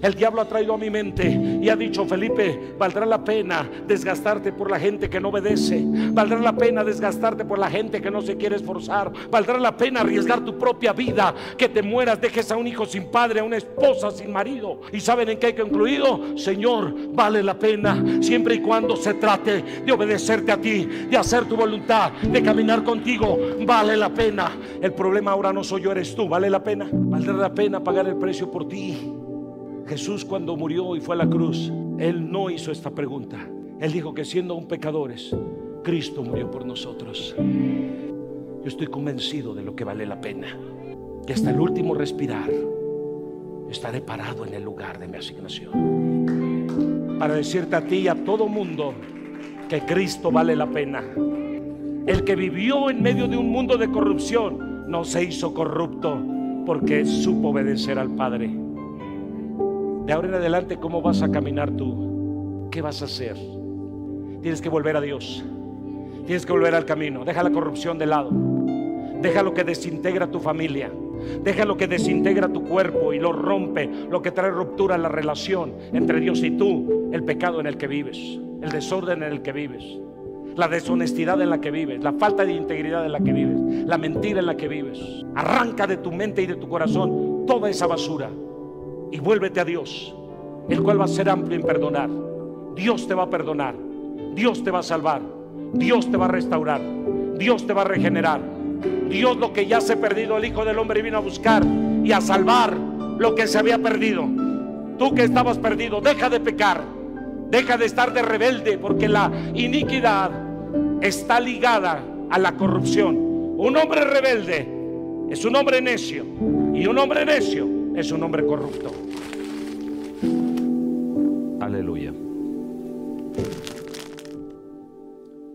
El diablo ha traído a mi mente y ha dicho: Felipe, valdrá la pena desgastarte por la gente que no obedece, valdrá la pena desgastarte por la gente que no se quiere esforzar, valdrá la pena arriesgar tu propia vida, que te mueras, dejes a un hijo sin padre, a una esposa sin marido. ¿Y saben en qué he concluido? Señor, vale la pena, siempre y cuando se trate de obedecerte a ti, de hacer tu voluntad, de caminar contigo. Vale la pena. El problema ahora no soy yo, eres tú. Vale la pena, valdrá la pena pagar el precio por ti. Jesús, cuando murió y fue a la cruz, Él no hizo esta pregunta. Él dijo que siendo aún pecadores, Cristo murió por nosotros. Yo estoy convencido de lo que vale la pena, que hasta el último respirar estaré parado en el lugar de mi asignación, para decirte a ti y a todo mundo que Cristo vale la pena. El que vivió en medio de un mundo de corrupción no se hizo corrupto, porque supo obedecer al Padre. De ahora en adelante, ¿cómo vas a caminar tú? ¿Qué vas a hacer? Tienes que volver a Dios. Tienes que volver al camino. Deja la corrupción de lado. Deja lo que desintegra tu familia. Deja lo que desintegra tu cuerpo y lo rompe, lo que trae ruptura a la relación entre Dios y tú. El pecado en el que vives, el desorden en el que vives, la deshonestidad en la que vives, la falta de integridad en la que vives, la mentira en la que vives. Arranca de tu mente y de tu corazón toda esa basura y vuélvete a Dios, el cual va a ser amplio en perdonar. Dios te va a perdonar, Dios te va a salvar, Dios te va a restaurar, Dios te va a regenerar. Dios, lo que ya se ha perdido, el Hijo del Hombre vino a buscar y a salvar lo que se había perdido. Tú que estabas perdido, deja de pecar, deja de estar de rebelde, porque la iniquidad está ligada a la corrupción. Un hombre rebelde es un hombre necio, y un hombre necio es un hombre corrupto. Aleluya.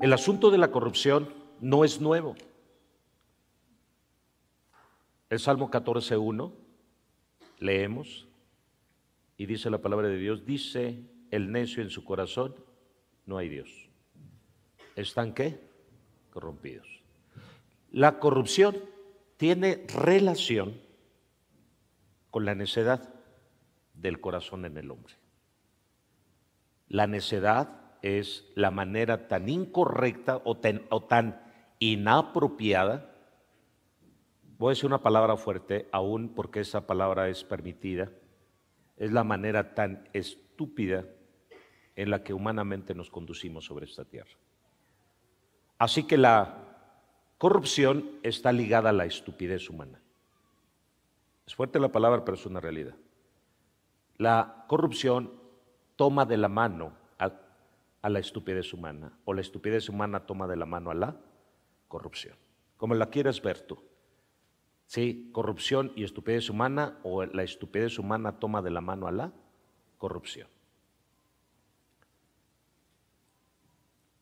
El asunto de la corrupción no es nuevo. El Salmo 14:1 leemos y dice la palabra de Dios: dice el necio en su corazón, no hay Dios. ¿Están qué? Corrompidos. La corrupción tiene relación con la necedad del corazón en el hombre. La necedad es la manera tan incorrecta o tan inapropiada. Voy a decir una palabra fuerte, aún porque esa palabra es permitida. Es la manera tan estúpida en la que humanamente nos conducimos sobre esta tierra. Así que la corrupción está ligada a la estupidez humana. Es fuerte la palabra, pero es una realidad. La corrupción toma de la mano a la estupidez humana, o la estupidez humana toma de la mano a la corrupción, como la quieras ver tú. Sí, corrupción y estupidez humana, o la estupidez humana toma de la mano a la corrupción.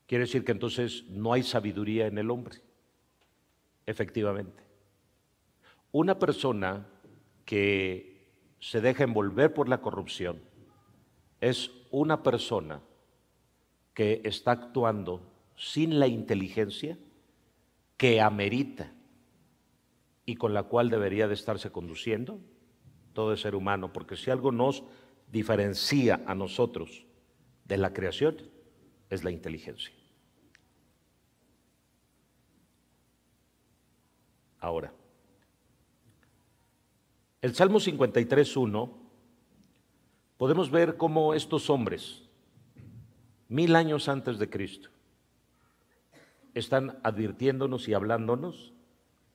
Quiere decir que entonces no hay sabiduría en el hombre. Efectivamente. Una persona que se deja envolver por la corrupción es una persona que está actuando sin la inteligencia que amerita y con la cual debería de estarse conduciendo todo ser humano, porque si algo nos diferencia a nosotros de la creación es la inteligencia. Ahora, el Salmo 53:1 podemos ver cómo estos hombres, 1000 años antes de Cristo, están advirtiéndonos y hablándonos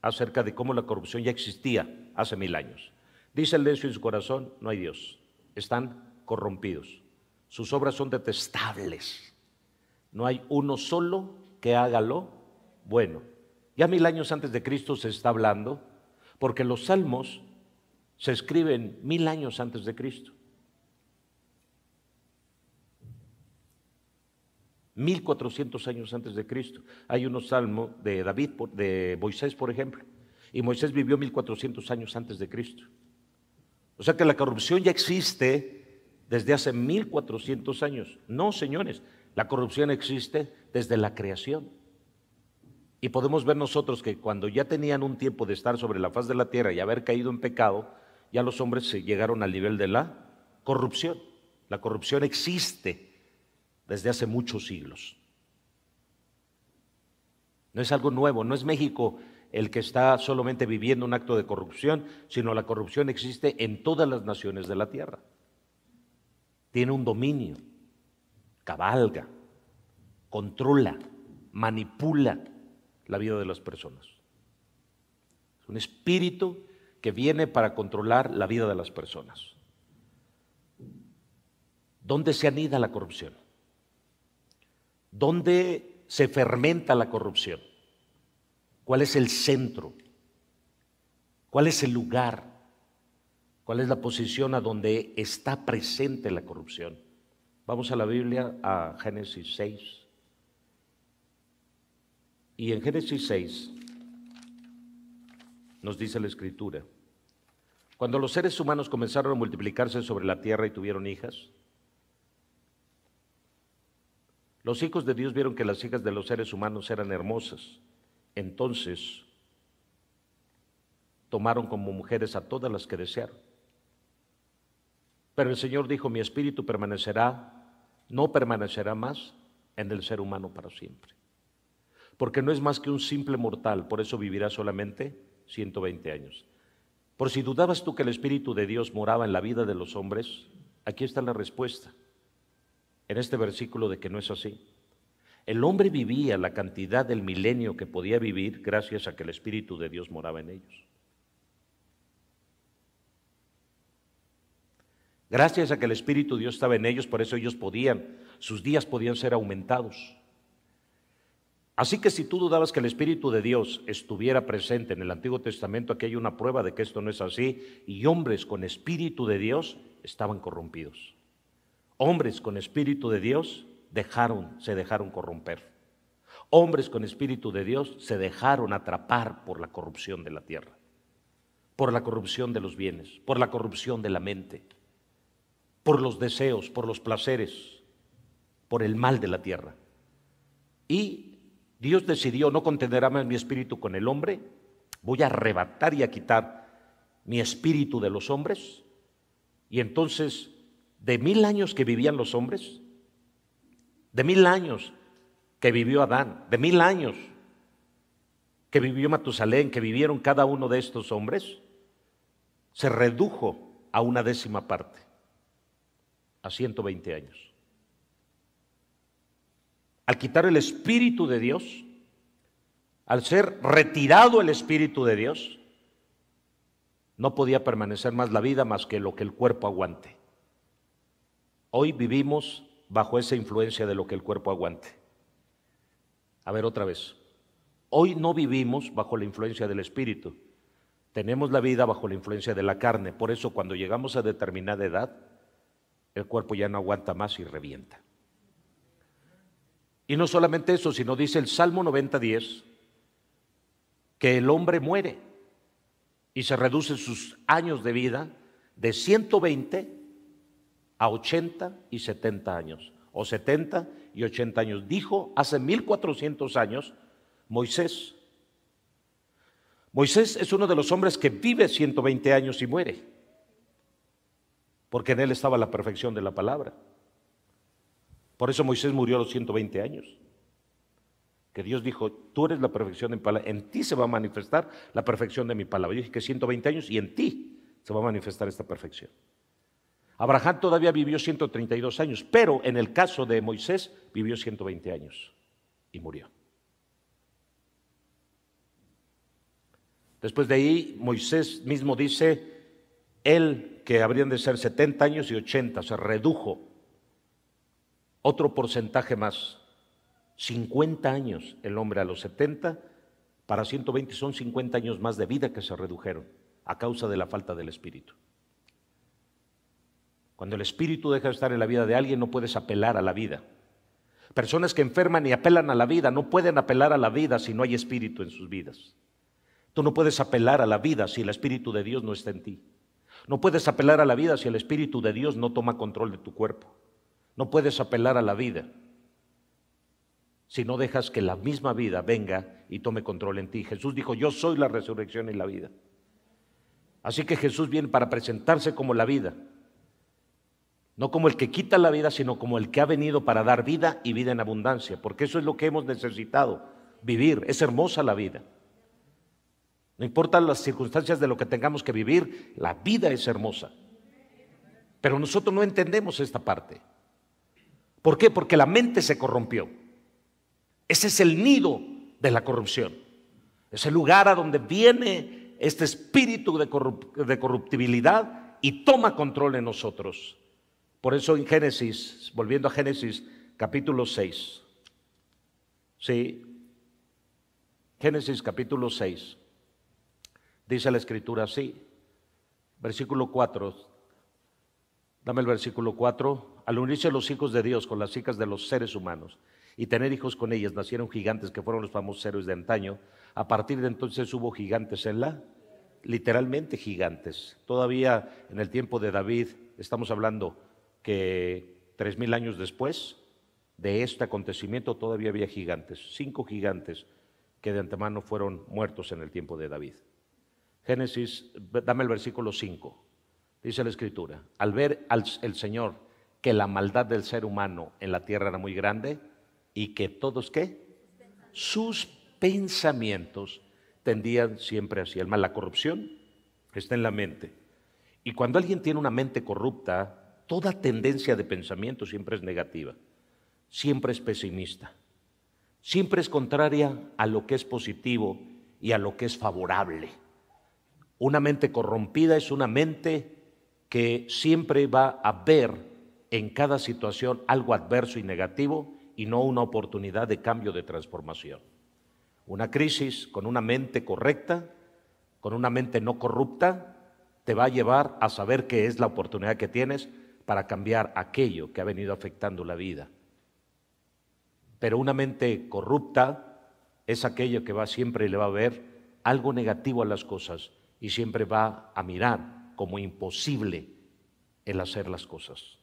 acerca de cómo la corrupción ya existía hace 1000 años. Dice el necio en su corazón, no hay Dios. Están corrompidos. Sus obras son detestables. No hay uno solo que haga lo bueno. Ya 1000 años antes de Cristo se está hablando, porque los salmos se escriben 1000 años antes de Cristo. 1400 años antes de Cristo. Hay unos salmos de David, de Moisés, por ejemplo, y Moisés vivió 1400 años antes de Cristo. O sea que la corrupción ya existe desde hace 1400 años. No, señores, la corrupción existe desde la creación. Y podemos ver nosotros que cuando ya tenían un tiempo de estar sobre la faz de la tierra y haber caído en pecado, ya los hombres se llegaron al nivel de la corrupción. La corrupción existe desde hace muchos siglos. No es algo nuevo, no es México el que está solamente viviendo un acto de corrupción, sino la corrupción existe en todas las naciones de la tierra. Tiene un dominio, cabalga, controla, manipula la vida de las personas. Es un espíritu que viene para controlar la vida de las personas. ¿Dónde se anida la corrupción? ¿Dónde se fermenta la corrupción? ¿Cuál es el centro? ¿Cuál es el lugar? ¿Cuál es la posición a donde está presente la corrupción? Vamos a la Biblia, a Génesis 6. Y en Génesis 6 nos dice la Escritura: cuando los seres humanos comenzaron a multiplicarse sobre la tierra y tuvieron hijas, los hijos de Dios vieron que las hijas de los seres humanos eran hermosas. Entonces tomaron como mujeres a todas las que desearon. Pero el Señor dijo: mi espíritu no permanecerá más en el ser humano para siempre, porque no es más que un simple mortal, por eso vivirá solamente 120 años. Por si dudabas tú que el Espíritu de Dios moraba en la vida de los hombres, aquí está la respuesta, en este versículo, de que no es así. El hombre vivía la cantidad del milenio que podía vivir gracias a que el Espíritu de Dios moraba en ellos. Gracias a que el Espíritu de Dios estaba en ellos, por eso sus días podían ser aumentados. Así que si tú dudabas que el Espíritu de Dios estuviera presente en el Antiguo Testamento, aquí hay una prueba de que esto no es así, y hombres con Espíritu de Dios estaban corrompidos. Hombres con Espíritu de Dios se dejaron corromper. Hombres con Espíritu de Dios se dejaron atrapar por la corrupción de la tierra, por la corrupción de los bienes, por la corrupción de la mente, por los deseos, por los placeres, por el mal de la tierra. Y Dios decidió: no contenderá más mi espíritu con el hombre, voy a arrebatar y a quitar mi espíritu de los hombres. Y entonces, de 1000 años que vivían los hombres, de 1000 años que vivió Adán, de 1000 años que vivió Matusalén, que vivieron cada uno de estos hombres, se redujo a una 10ª parte, a 120 años. Al quitar el Espíritu de Dios, al ser retirado el Espíritu de Dios, no podía permanecer más la vida más que lo que el cuerpo aguante. Hoy vivimos bajo esa influencia de lo que el cuerpo aguante. A ver, otra vez. Hoy no vivimos bajo la influencia del Espíritu. Tenemos la vida bajo la influencia de la carne. Por eso cuando llegamos a determinada edad, el cuerpo ya no aguanta más y revienta. Y no solamente eso, sino dice el Salmo 90:10 que el hombre muere y se reduce sus años de vida de 120 a 80 y 70 años, o 70 y 80 años. Dijo hace 1400 años Moisés. Moisés es uno de los hombres que vive 120 años y muere, porque en él estaba la perfección de la palabra. Por eso Moisés murió a los 120 años. Que Dios dijo: tú eres la perfección de mi palabra, en ti se va a manifestar la perfección de mi palabra. Yo dije que 120 años y en ti se va a manifestar esta perfección. Abraham todavía vivió 132 años, pero en el caso de Moisés vivió 120 años y murió. Después de ahí, Moisés mismo dice, él que habrían de ser 70 años y 80, se redujo otro porcentaje más, 50 años el hombre a los 70, para 120 son 50 años más de vida que se redujeron a causa de la falta del Espíritu. Cuando el Espíritu deja de estar en la vida de alguien, no puedes apelar a la vida. Personas que enferman y apelan a la vida no pueden apelar a la vida si no hay Espíritu en sus vidas. Tú no puedes apelar a la vida si el Espíritu de Dios no está en ti. No puedes apelar a la vida si el Espíritu de Dios no toma control de tu cuerpo. No puedes apelar a la vida si no dejas que la misma vida venga y tome control en ti. Jesús dijo: yo soy la resurrección y la vida. Así que Jesús viene para presentarse como la vida. No como el que quita la vida, sino como el que ha venido para dar vida y vida en abundancia, porque eso es lo que hemos necesitado, vivir. Es hermosa la vida. No importan las circunstancias de lo que tengamos que vivir, la vida es hermosa. Pero nosotros no entendemos esta parte. ¿Por qué? Porque la mente se corrompió. Ese es el nido de la corrupción. Es el lugar a donde viene este espíritu de corruptibilidad y toma control en nosotros. Por eso en Génesis, volviendo a Génesis capítulo 6, ¿sí? Génesis capítulo 6, dice la escritura así, versículo 4, dame el versículo 4, al unirse los hijos de Dios con las hijas de los seres humanos y tener hijos con ellas, nacieron gigantes que fueron los famosos héroes de antaño. A partir de entonces hubo gigantes literalmente gigantes. Todavía en el tiempo de David, estamos hablando que 3000 años después de este acontecimiento todavía había gigantes, 5 gigantes que de antemano fueron muertos en el tiempo de David. Génesis, dame el versículo 5, dice la escritura, al ver el Señor que la maldad del ser humano en la tierra era muy grande y que todos, ¿qué? Sus pensamientos tendían siempre hacia el mal. La corrupción está en la mente. Y cuando alguien tiene una mente corrupta, toda tendencia de pensamiento siempre es negativa, siempre es pesimista, siempre es contraria a lo que es positivo y a lo que es favorable. Una mente corrompida es una mente que siempre va a ver en cada situación algo adverso y negativo y no una oportunidad de cambio, de transformación. Una crisis con una mente correcta, con una mente no corrupta, te va a llevar a saber qué es la oportunidad que tienes para cambiar aquello que ha venido afectando la vida. Pero una mente corrupta es aquello que va siempre y le va a ver algo negativo a las cosas y siempre va a mirar como imposible el hacer las cosas.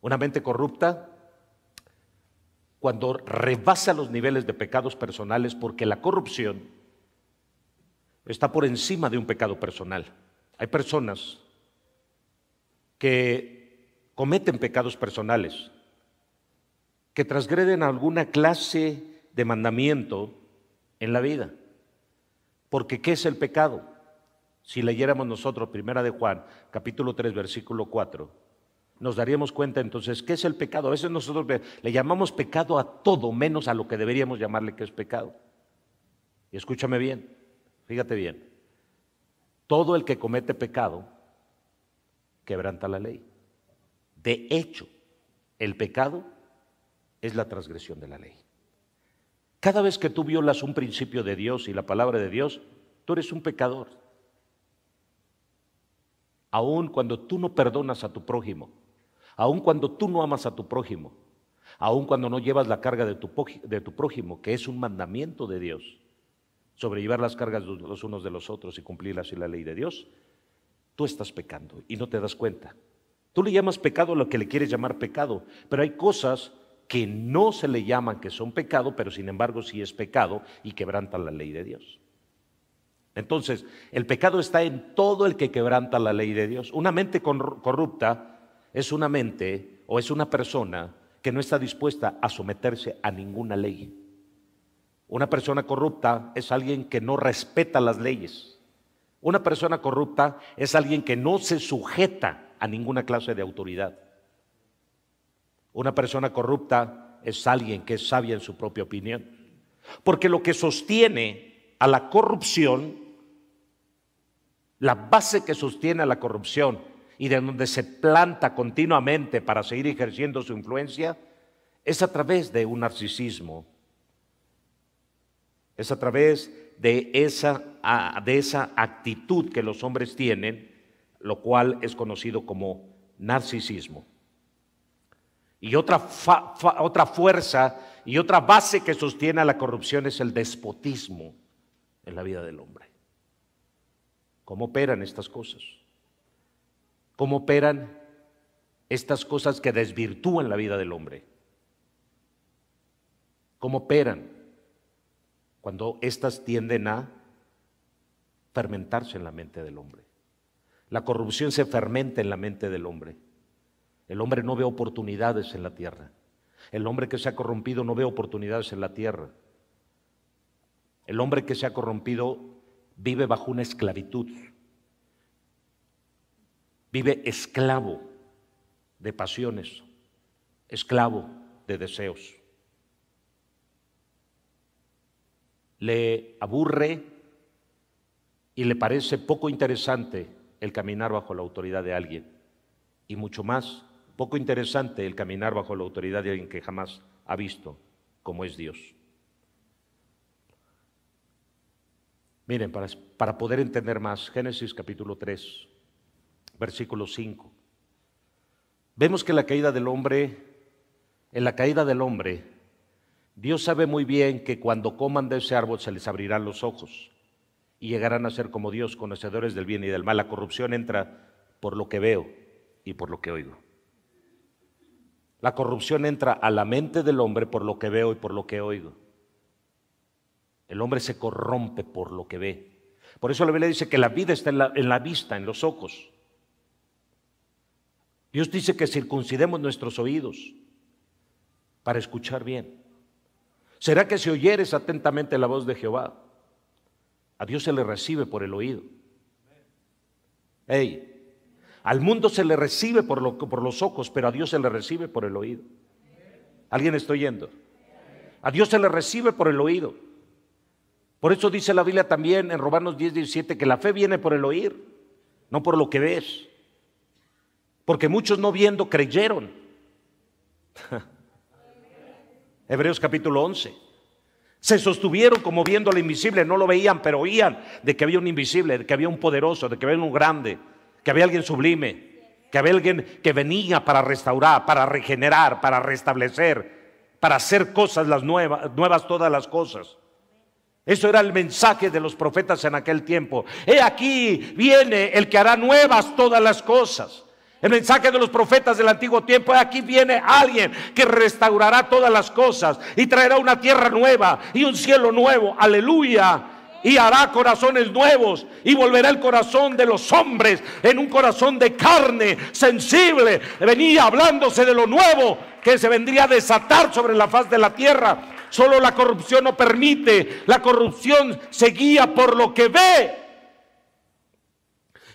Una mente corrupta, cuando rebasa los niveles de pecados personales, porque la corrupción está por encima de un pecado personal. Hay personas que cometen pecados personales, que transgreden alguna clase de mandamiento en la vida. Porque ¿qué es el pecado? Si leyéramos nosotros Primera de Juan, capítulo 3, versículo 4, nos daríamos cuenta entonces ¿qué es el pecado? A veces nosotros le llamamos pecado a todo menos a lo que deberíamos llamarle que es pecado. Y escúchame bien, fíjate bien, todo el que comete pecado quebranta la ley. De hecho, el pecado es la transgresión de la ley. Cada vez que tú violas un principio de Dios y la palabra de Dios, tú eres un pecador. Aun cuando tú no perdonas a tu prójimo, aun cuando tú no amas a tu prójimo, aun cuando no llevas la carga de tu prójimo, que es un mandamiento de Dios, sobrellevar las cargas los unos de los otros y cumplir así la ley de Dios, tú estás pecando y no te das cuenta. Tú le llamas pecado a lo que le quieres llamar pecado, pero hay cosas que no se le llaman que son pecado, pero sin embargo sí es pecado y quebrantan la ley de Dios. Entonces, el pecado está en todo el que quebranta la ley de Dios. Una mente corrupta es una mente o es una persona que no está dispuesta a someterse a ninguna ley. Una persona corrupta es alguien que no respeta las leyes. Una persona corrupta es alguien que no se sujeta a ninguna clase de autoridad. Una persona corrupta es alguien que es sabia en su propia opinión. Porque lo que sostiene a la corrupción, la base que sostiene a la corrupción y de donde se planta continuamente para seguir ejerciendo su influencia, es a través de un narcisismo, es a través de esa actitud que los hombres tienen, lo cual es conocido como narcisismo. Y otra fuerza y otra base que sostiene a la corrupción es el despotismo en la vida del hombre. ¿Cómo operan estas cosas? ¿Cómo operan estas cosas que desvirtúan la vida del hombre? ¿Cómo operan? Cuando éstas tienden a fermentarse en la mente del hombre. La corrupción se fermenta en la mente del hombre. El hombre no ve oportunidades en la tierra. El hombre que se ha corrompido no ve oportunidades en la tierra. El hombre que se ha corrompido vive bajo una esclavitud. Vive esclavo de pasiones, esclavo de deseos. Le aburre y le parece poco interesante el caminar bajo la autoridad de alguien, y mucho más poco interesante el caminar bajo la autoridad de alguien que jamás ha visto cómo es Dios. Miren, para poder entender más, Génesis capítulo 3, versículo 5. Vemos que en la caída del hombre, Dios sabe muy bien que cuando coman de ese árbol se les abrirán los ojos y llegarán a ser como Dios, conocedores del bien y del mal. La corrupción entra por lo que veo y por lo que oigo. La corrupción entra a la mente del hombre por lo que veo y por lo que oigo. El hombre se corrompe por lo que ve. Por eso la Biblia dice que la vida está en la vista, en los ojos. Dios dice que circuncidemos nuestros oídos para escuchar bien. ¿Será que si oyeres atentamente la voz de Jehová, a Dios se le recibe por el oído? Al mundo se le recibe por los ojos, pero a Dios se le recibe por el oído. ¿Alguien está oyendo? A Dios se le recibe por el oído. Por eso dice la Biblia también en Romanos 10:17 que la fe viene por el oír, no por lo que ves. Porque muchos no viendo creyeron. Hebreos capítulo 11. Se sostuvieron como viendo lo invisible, no lo veían, pero oían de que había un invisible, de que había un poderoso, de que había un grande, que había alguien sublime, que había alguien que venía para restaurar, para regenerar, para restablecer, para hacer cosas las nuevas todas las cosas. Eso era el mensaje de los profetas en aquel tiempo. He aquí viene el que hará nuevas todas las cosas. El mensaje de los profetas del antiguo tiempo: aquí viene alguien que restaurará todas las cosas y traerá una tierra nueva y un cielo nuevo, aleluya, y hará corazones nuevos y volverá el corazón de los hombres en un corazón de carne sensible. Venía hablándose de lo nuevo que se vendría a desatar sobre la faz de la tierra. Solo la corrupción no permite, la corrupción se guía por lo que ve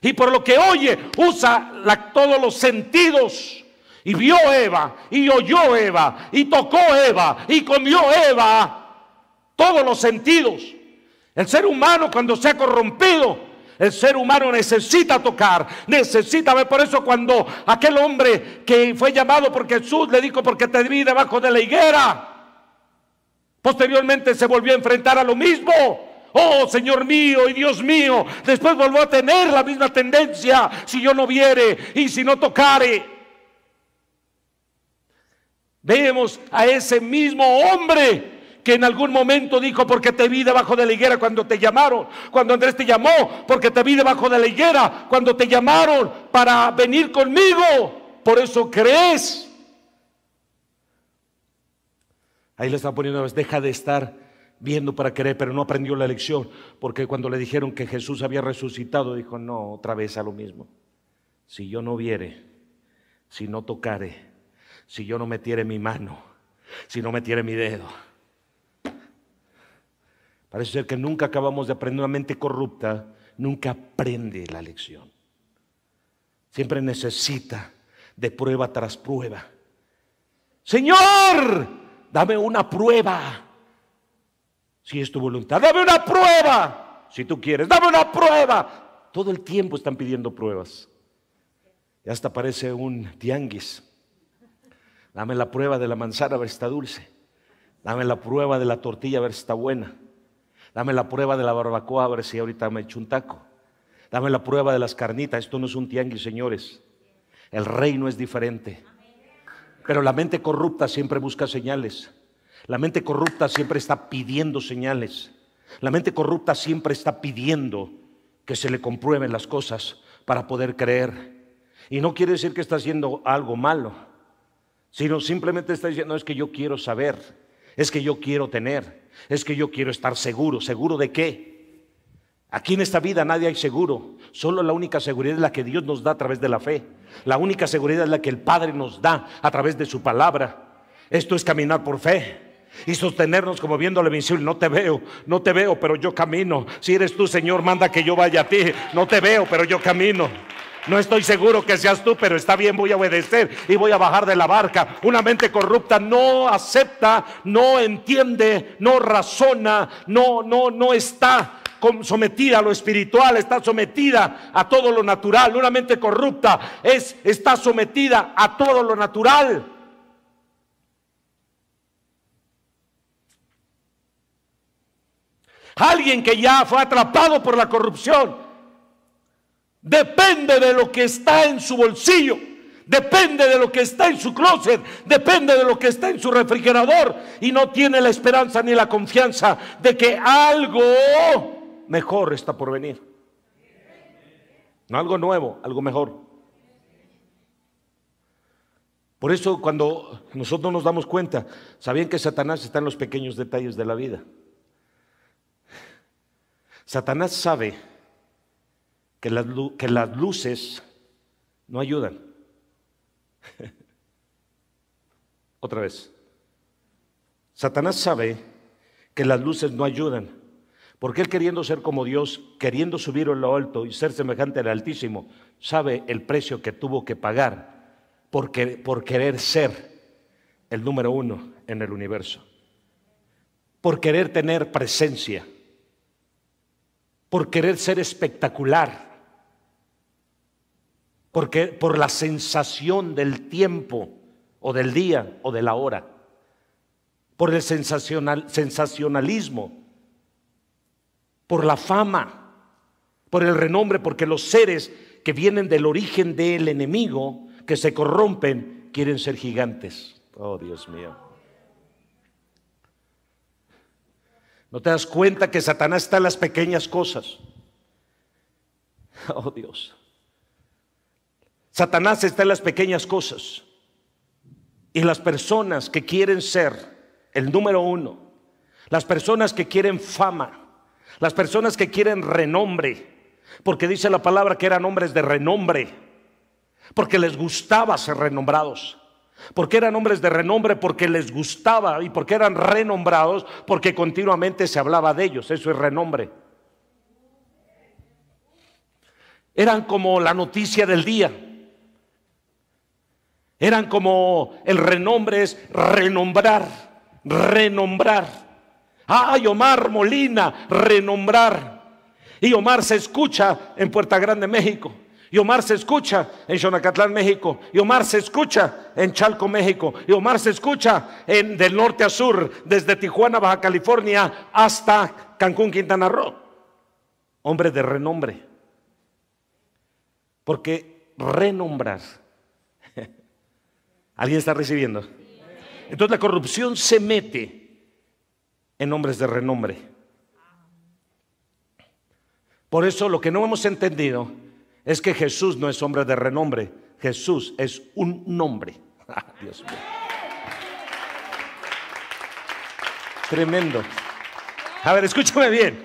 y por lo que oye. Usa todos los sentidos. Y vio Eva, y oyó Eva, y tocó Eva, y comió Eva. Todos los sentidos. El ser humano, cuando se ha corrompido, el ser humano necesita tocar, necesita ver. Por eso cuando aquel hombre que fue llamado por Jesús le dijo: porque te vi debajo de la higuera, posteriormente se volvió a enfrentar a lo mismo. Oh, Señor mío y Dios mío. Después volvió a tener la misma tendencia: si yo no viere y si no tocare. Vemos a ese mismo hombre que en algún momento dijo: porque te vi debajo de la higuera cuando te llamaron. Cuando Andrés te llamó: porque te vi debajo de la higuera cuando te llamaron para venir conmigo. Por eso crees. Ahí le está poniendo una vez: deja de estar viendo para creer. Pero no aprendió la lección, porque cuando le dijeron que Jesús había resucitado, dijo: no, otra vez a lo mismo. Si yo no viere, si no tocare, si yo no metiere mi mano, si no metiere mi dedo. Parece ser que nunca acabamos de aprender. Una mente corrupta nunca aprende la lección. Siempre necesita de prueba tras prueba. Señor, dame una prueba. Si es tu voluntad, dame una prueba. Si tú quieres, dame una prueba. Todo el tiempo están pidiendo pruebas. Y hasta parece un tianguis. Dame la prueba de la manzana a ver si está dulce. Dame la prueba de la tortilla a ver si está buena. Dame la prueba de la barbacoa a ver si ahorita me echo un taco. Dame la prueba de las carnitas. Esto no es un tianguis, señores. El reino es diferente. Pero la mente corrupta siempre busca señales. La mente corrupta siempre está pidiendo señales. La mente corrupta siempre está pidiendo que se le comprueben las cosas para poder creer. Y no quiere decir que está haciendo algo malo, sino simplemente está diciendo: no, es que yo quiero saber, es que yo quiero tener, es que yo quiero estar seguro. ¿Seguro de qué? Aquí en esta vida nadie hay seguro. Solo la única seguridad es la que Dios nos da a través de la fe. La única seguridad es la que el Padre nos da a través de su palabra. Esto es caminar por fe y sostenernos como viéndole invisible. No te veo, pero yo camino. Si eres tú, Señor, manda que yo vaya a ti. No te veo, pero yo camino. No estoy seguro que seas tú, pero está bien, voy a obedecer y voy a bajar de la barca. Una mente corrupta no acepta, no entiende, no razona, no está sometida a lo espiritual, está sometida a todo lo natural. Una mente corrupta está sometida a todo lo natural. Alguien que ya fue atrapado por la corrupción depende de lo que está en su bolsillo, depende de lo que está en su closet, depende de lo que está en su refrigerador, y no tiene la esperanza ni la confianza de que algo mejor está por venir. No algo nuevo, algo mejor. Por eso cuando nosotros nos damos cuenta, ¿sabían que Satanás está en los pequeños detalles de la vida? Satanás sabe que las luces no ayudan. Otra vez. Satanás sabe que las luces no ayudan, porque él, queriendo ser como Dios, queriendo subir a lo alto y ser semejante al Altísimo, sabe el precio que tuvo que pagar por querer ser el número uno en el universo, por querer tener presencia, por querer ser espectacular, por la sensación del tiempo o del día o de la hora, por el sensacionalismo, por la fama, por el renombre, porque los seres que vienen del origen del enemigo, que se corrompen, quieren ser gigantes. Oh, Dios mío. ¿No te das cuenta que Satanás está en las pequeñas cosas? Oh, Dios. Satanás está en las pequeñas cosas. Y las personas que quieren ser el número uno, las personas que quieren fama, las personas que quieren renombre, porque dice la palabra que eran hombres de renombre, porque les gustaba ser renombrados. Porque eran hombres de renombre, porque les gustaba, y porque eran renombrados, porque continuamente se hablaba de ellos. Eso es renombre. Eran como la noticia del día. Eran como el renombre es renombrar. Ay, Omar Molina, renombrar. Y Omar se escucha en Puerta Grande, México. Y Omar se escucha en Xonacatlán, México. Y Omar se escucha en Chalco, México. Y Omar se escucha del norte a sur, desde Tijuana, Baja California, hasta Cancún, Quintana Roo. Hombre de renombre. Porque renombrar. ¿Alguien está recibiendo? Entonces la corrupción se mete en hombres de renombre. Por eso lo que no hemos entendido es que Jesús no es hombre de renombre. Jesús es un nombre. Dios mío. Tremendo. A ver, escúchame bien.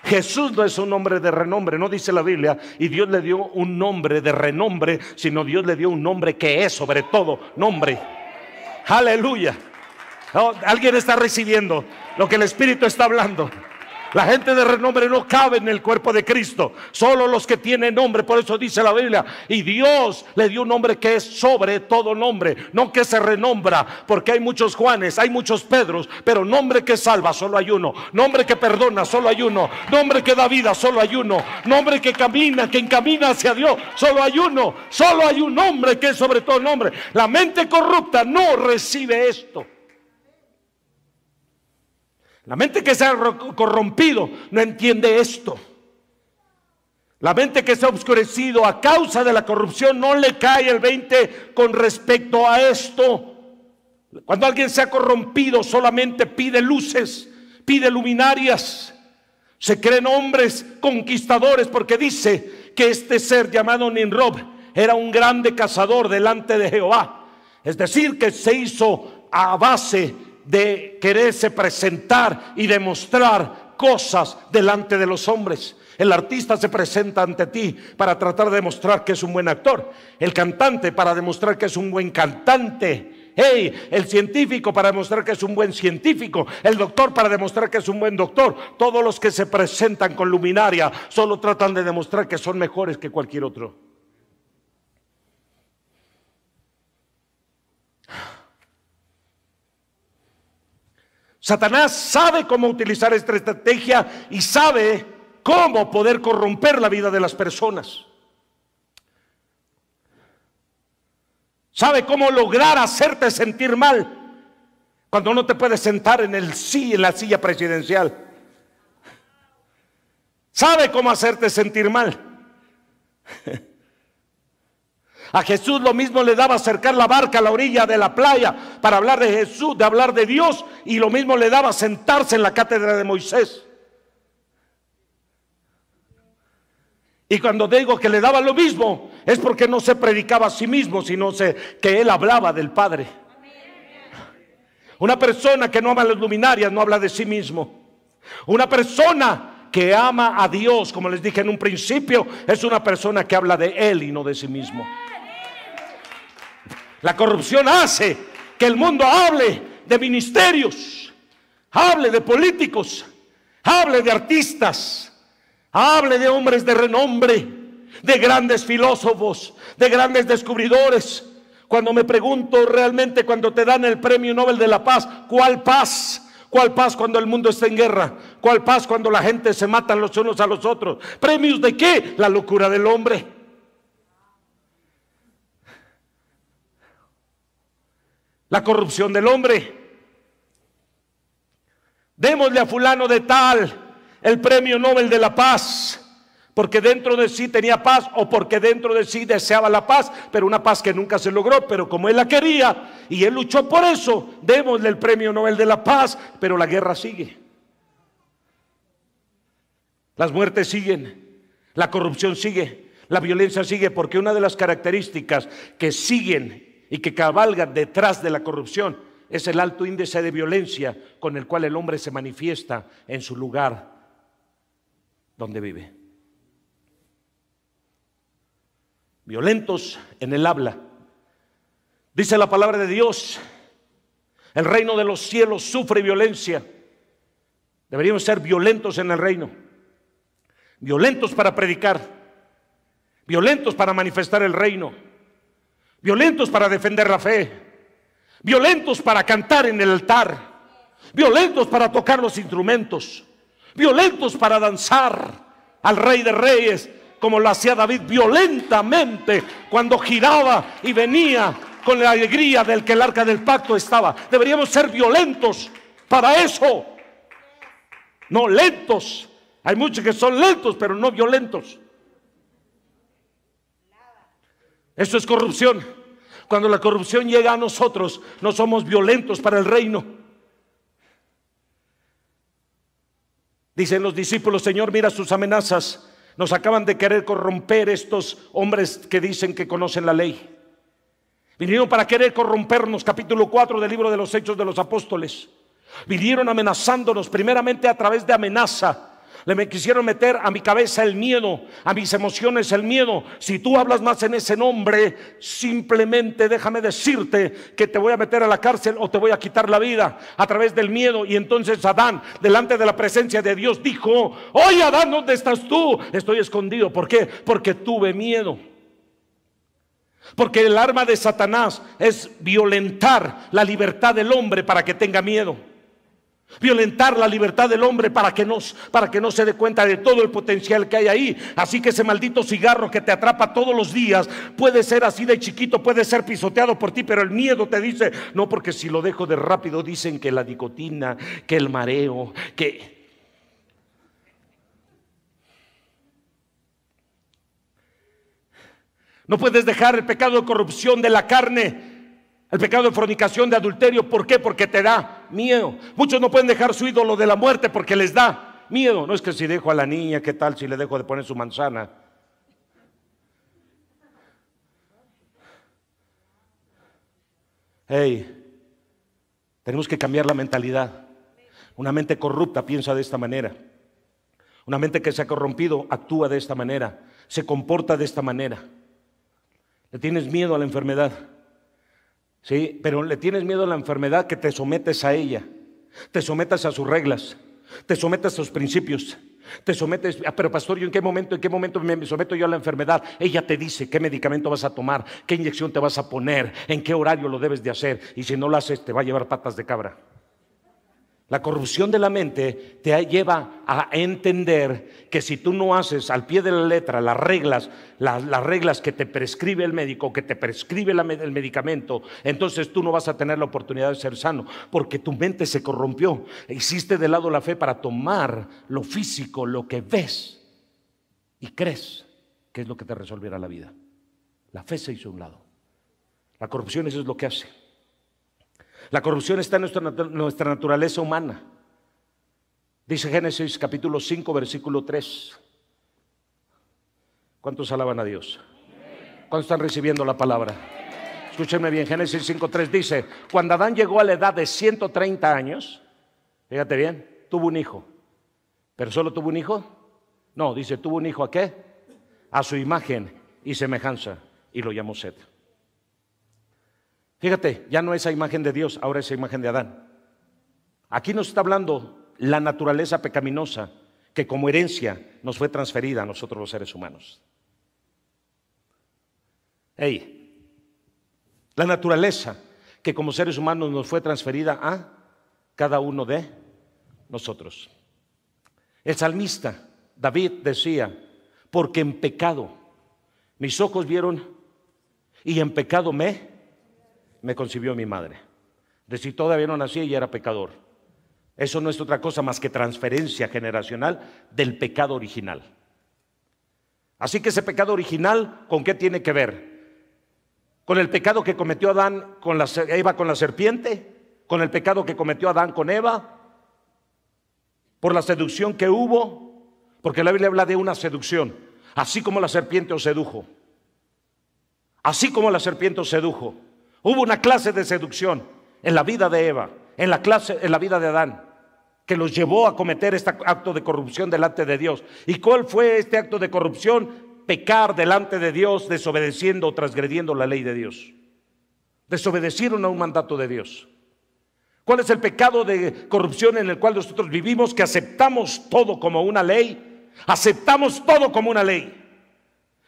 Jesús no es un hombre de renombre, no dice la Biblia, y Dios le dio un nombre de renombre, sino Dios le dio un nombre que es sobre todo nombre. Aleluya. Oh, alguien está recibiendo lo que el Espíritu está hablando. La gente de renombre no cabe en el cuerpo de Cristo, solo los que tienen nombre. Por eso dice la Biblia, y Dios le dio un nombre que es sobre todo nombre, no que se renombra, porque hay muchos Juanes, hay muchos Pedros, pero nombre que salva solo hay uno, nombre que perdona solo hay uno, nombre que da vida solo hay uno, nombre que encamina hacia Dios solo hay uno, solo hay un nombre que es sobre todo nombre. La mente corrupta no recibe esto. La mente que se ha corrompido no entiende esto. La mente que se ha oscurecido a causa de la corrupción no le cae el 20 con respecto a esto. Cuando alguien se ha corrompido solamente pide luces, pide luminarias. Se creen hombres conquistadores porque dice que este ser llamado Nimrod era un grande cazador delante de Jehová. Es decir, que se hizo a base de quererse presentar y demostrar cosas delante de los hombres. El artista se presenta ante ti para tratar de demostrar que es un buen actor. El cantante para demostrar que es un buen cantante. Hey, el científico para demostrar que es un buen científico. El doctor para demostrar que es un buen doctor. Todos los que se presentan con luminaria solo tratan de demostrar que son mejores que cualquier otro. Satanás sabe cómo utilizar esta estrategia y sabe cómo poder corromper la vida de las personas. Sabe cómo lograr hacerte sentir mal cuando no te puedes sentar en la silla presidencial. Sabe cómo hacerte sentir mal. A Jesús lo mismo le daba acercar la barca a la orilla de la playa para hablar de Jesús, de hablar de Dios, y lo mismo le daba sentarse en la cátedra de Moisés. Y cuando digo que le daba lo mismo, es porque no se predicaba a sí mismo, sino que él hablaba del Padre. Una persona que no ama las luminarias no habla de sí mismo. Una persona que ama a Dios, como les dije en un principio, es una persona que habla de Él y no de sí mismo. La corrupción hace que el mundo hable de ministerios, hable de políticos, hable de artistas, hable de hombres de renombre, de grandes filósofos, de grandes descubridores. Cuando me pregunto realmente, cuando te dan el premio Nobel de la Paz, ¿cuál paz? ¿Cuál paz cuando el mundo está en guerra? ¿Cuál paz cuando la gente se matan los unos a los otros? ¿Premios de qué? La locura del hombre. La corrupción del hombre. Démosle a fulano de tal el premio Nobel de la Paz, porque dentro de sí tenía paz, o porque dentro de sí deseaba la paz, pero una paz que nunca se logró. Pero como él la quería y él luchó por eso, démosle el premio Nobel de la Paz. Pero la guerra sigue, las muertes siguen, la corrupción sigue, la violencia sigue, porque una de las características que siguen y que cabalgan detrás de la corrupción es el alto índice de violencia con el cual el hombre se manifiesta en su lugar donde vive. Violentos en el habla. Dice la palabra de Dios: el reino de los cielos sufre violencia. Deberíamos ser violentos en el reino. Violentos para predicar, violentos para manifestar el reino, violentos para defender la fe, violentos para cantar en el altar, violentos para tocar los instrumentos, violentos para danzar al Rey de Reyes, como lo hacía David violentamente cuando giraba y venía con la alegría del que el arca del pacto estaba. Deberíamos ser violentos para eso, no lentos. Hay muchos que son lentos pero no violentos. Eso es corrupción. Cuando la corrupción llega a nosotros, no somos violentos para el reino. Dicen los discípulos: Señor, mira sus amenazas. Nos acaban de querer corromper estos hombres que dicen que conocen la ley. Vinieron para querer corrompernos. Capítulo 4 del libro de los Hechos de los Apóstoles. Vinieron amenazándonos, primeramente a través de amenaza. Me quisieron meter a mi cabeza el miedo, a mis emociones el miedo. Si tú hablas más en ese nombre, simplemente déjame decirte que te voy a meter a la cárcel o te voy a quitar la vida, a través del miedo. Y entonces Adán, delante de la presencia de Dios, dijo: oye, Adán, ¿dónde estás tú? Estoy escondido. ¿Por qué? Porque tuve miedo. Porque el arma de Satanás es violentar la libertad del hombre para que tenga miedo. Violentar la libertad del hombre para que no se dé cuenta de todo el potencial que hay ahí. Así que ese maldito cigarro que te atrapa todos los días puede ser así de chiquito, puede ser pisoteado por ti, pero el miedo te dice: no, porque si lo dejo de rápido, dicen que la nicotina, que el mareo, que... No puedes dejar el pecado de corrupción de la carne, el pecado de fornicación, de adulterio. ¿Por qué? Porque te da miedo. Muchos no pueden dejar su ídolo de la muerte porque les da miedo. No es que si dejo a la niña, ¿qué tal si le dejo de poner su manzana? Hey, tenemos que cambiar la mentalidad. Una mente corrupta piensa de esta manera. Una mente que se ha corrompido actúa de esta manera, se comporta de esta manera. Le tienes miedo a la enfermedad, sí, pero le tienes miedo a la enfermedad que te sometes a ella, te sometes a sus reglas, te sometes a sus principios, te sometes. Pero pastor, ¿yo en qué momento me someto yo a la enfermedad? Ella te dice qué medicamento vas a tomar, qué inyección te vas a poner, en qué horario lo debes de hacer, y si no lo haces te va a llevar patas de cabra. La corrupción de la mente te lleva a entender que si tú no haces al pie de la letra las reglas que te prescribe el médico, que te prescribe el medicamento, entonces tú no vas a tener la oportunidad de ser sano, porque tu mente se corrompió. Hiciste de lado la fe para tomar lo físico, lo que ves y crees que es lo que te resolverá la vida. La fe se hizo a un lado. La corrupción, eso es lo que hace. La corrupción está en nuestra naturaleza humana. Dice Génesis capítulo 5 versículo 3. ¿Cuántos alaban a Dios? ¿Cuántos están recibiendo la palabra? Escúchenme bien, Génesis 5:3 dice: cuando Adán llegó a la edad de 130 años, fíjate bien, tuvo un hijo. ¿Pero solo tuvo un hijo? No, dice, tuvo un hijo ¿a qué? A su imagen y semejanza, y lo llamó Set. Fíjate, ya no esa imagen de Dios, ahora esa imagen de Adán. Aquí nos está hablando la naturaleza pecaminosa que como herencia nos fue transferida a nosotros los seres humanos. La naturaleza que como seres humanos nos fue transferida a cada uno de nosotros. El salmista David decía: porque en pecado mis ojos vieron y en pecado me concibió mi madre. De si todavía no nací y era pecador. Eso no es otra cosa más que transferencia generacional del pecado original. Así que ese pecado original, ¿con qué tiene que ver? ¿Con el pecado que cometió Adán con Eva con la serpiente? ¿Con el pecado que cometió Adán con Eva? ¿Por la seducción que hubo? Porque la Biblia habla de una seducción. Así como la serpiente os sedujo. Así como la serpiente os sedujo. Hubo una clase de seducción en la vida de Eva, en la vida de Adán, que los llevó a cometer este acto de corrupción delante de Dios. ¿Y cuál fue este acto de corrupción? Pecar delante de Dios, desobedeciendo o transgrediendo la ley de Dios. Desobedecieron a un mandato de Dios. ¿Cuál es el pecado de corrupción en el cual nosotros vivimos? Que aceptamos todo como una ley. Aceptamos todo como una ley.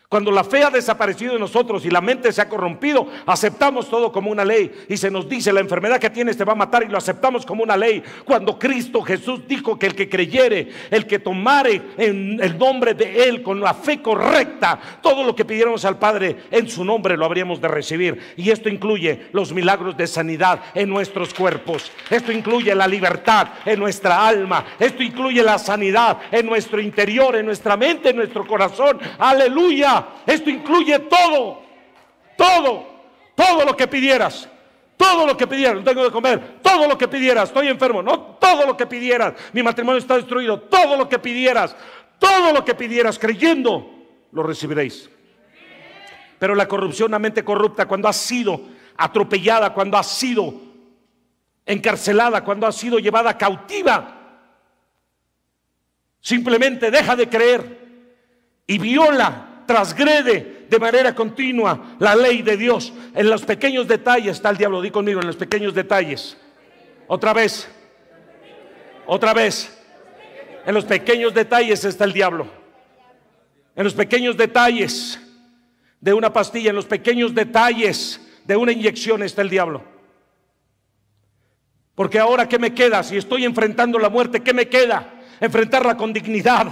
Cuando la fe ha desaparecido de nosotros y la mente se ha corrompido, aceptamos todo como una ley. Y se nos dice: la enfermedad que tienes te va a matar, y lo aceptamos como una ley. Cuando Cristo Jesús dijo que el que creyere, el que tomare en el nombre de Él con la fe correcta, todo lo que pidiéramos al Padre en su nombre lo habríamos de recibir. Y esto incluye los milagros de sanidad en nuestros cuerpos. Esto incluye la libertad en nuestra alma. Esto incluye la sanidad en nuestro interior, en nuestra mente, en nuestro corazón. Aleluya. Esto incluye todo lo que pidieras. Todo lo que pidieras. No tengo de comer. Todo lo que pidieras. Estoy enfermo. No, todo lo que pidieras. Mi matrimonio está destruido. Todo lo que pidieras. Todo lo que pidieras creyendo, lo recibiréis. Pero la corrupción, la mente corrupta, cuando ha sido atropellada, cuando ha sido encarcelada, cuando ha sido llevada cautiva, simplemente deja de creer y viola, transgrede de manera continua la ley de Dios. En los pequeños detalles está el diablo. Di conmigo: en los pequeños detalles. Otra vez. En los pequeños detalles está el diablo. En los pequeños detalles de una pastilla, en los pequeños detalles de una inyección está el diablo. Porque ahora, ¿qué me queda? Si estoy enfrentando la muerte, ¿qué me queda? Enfrentarla con dignidad.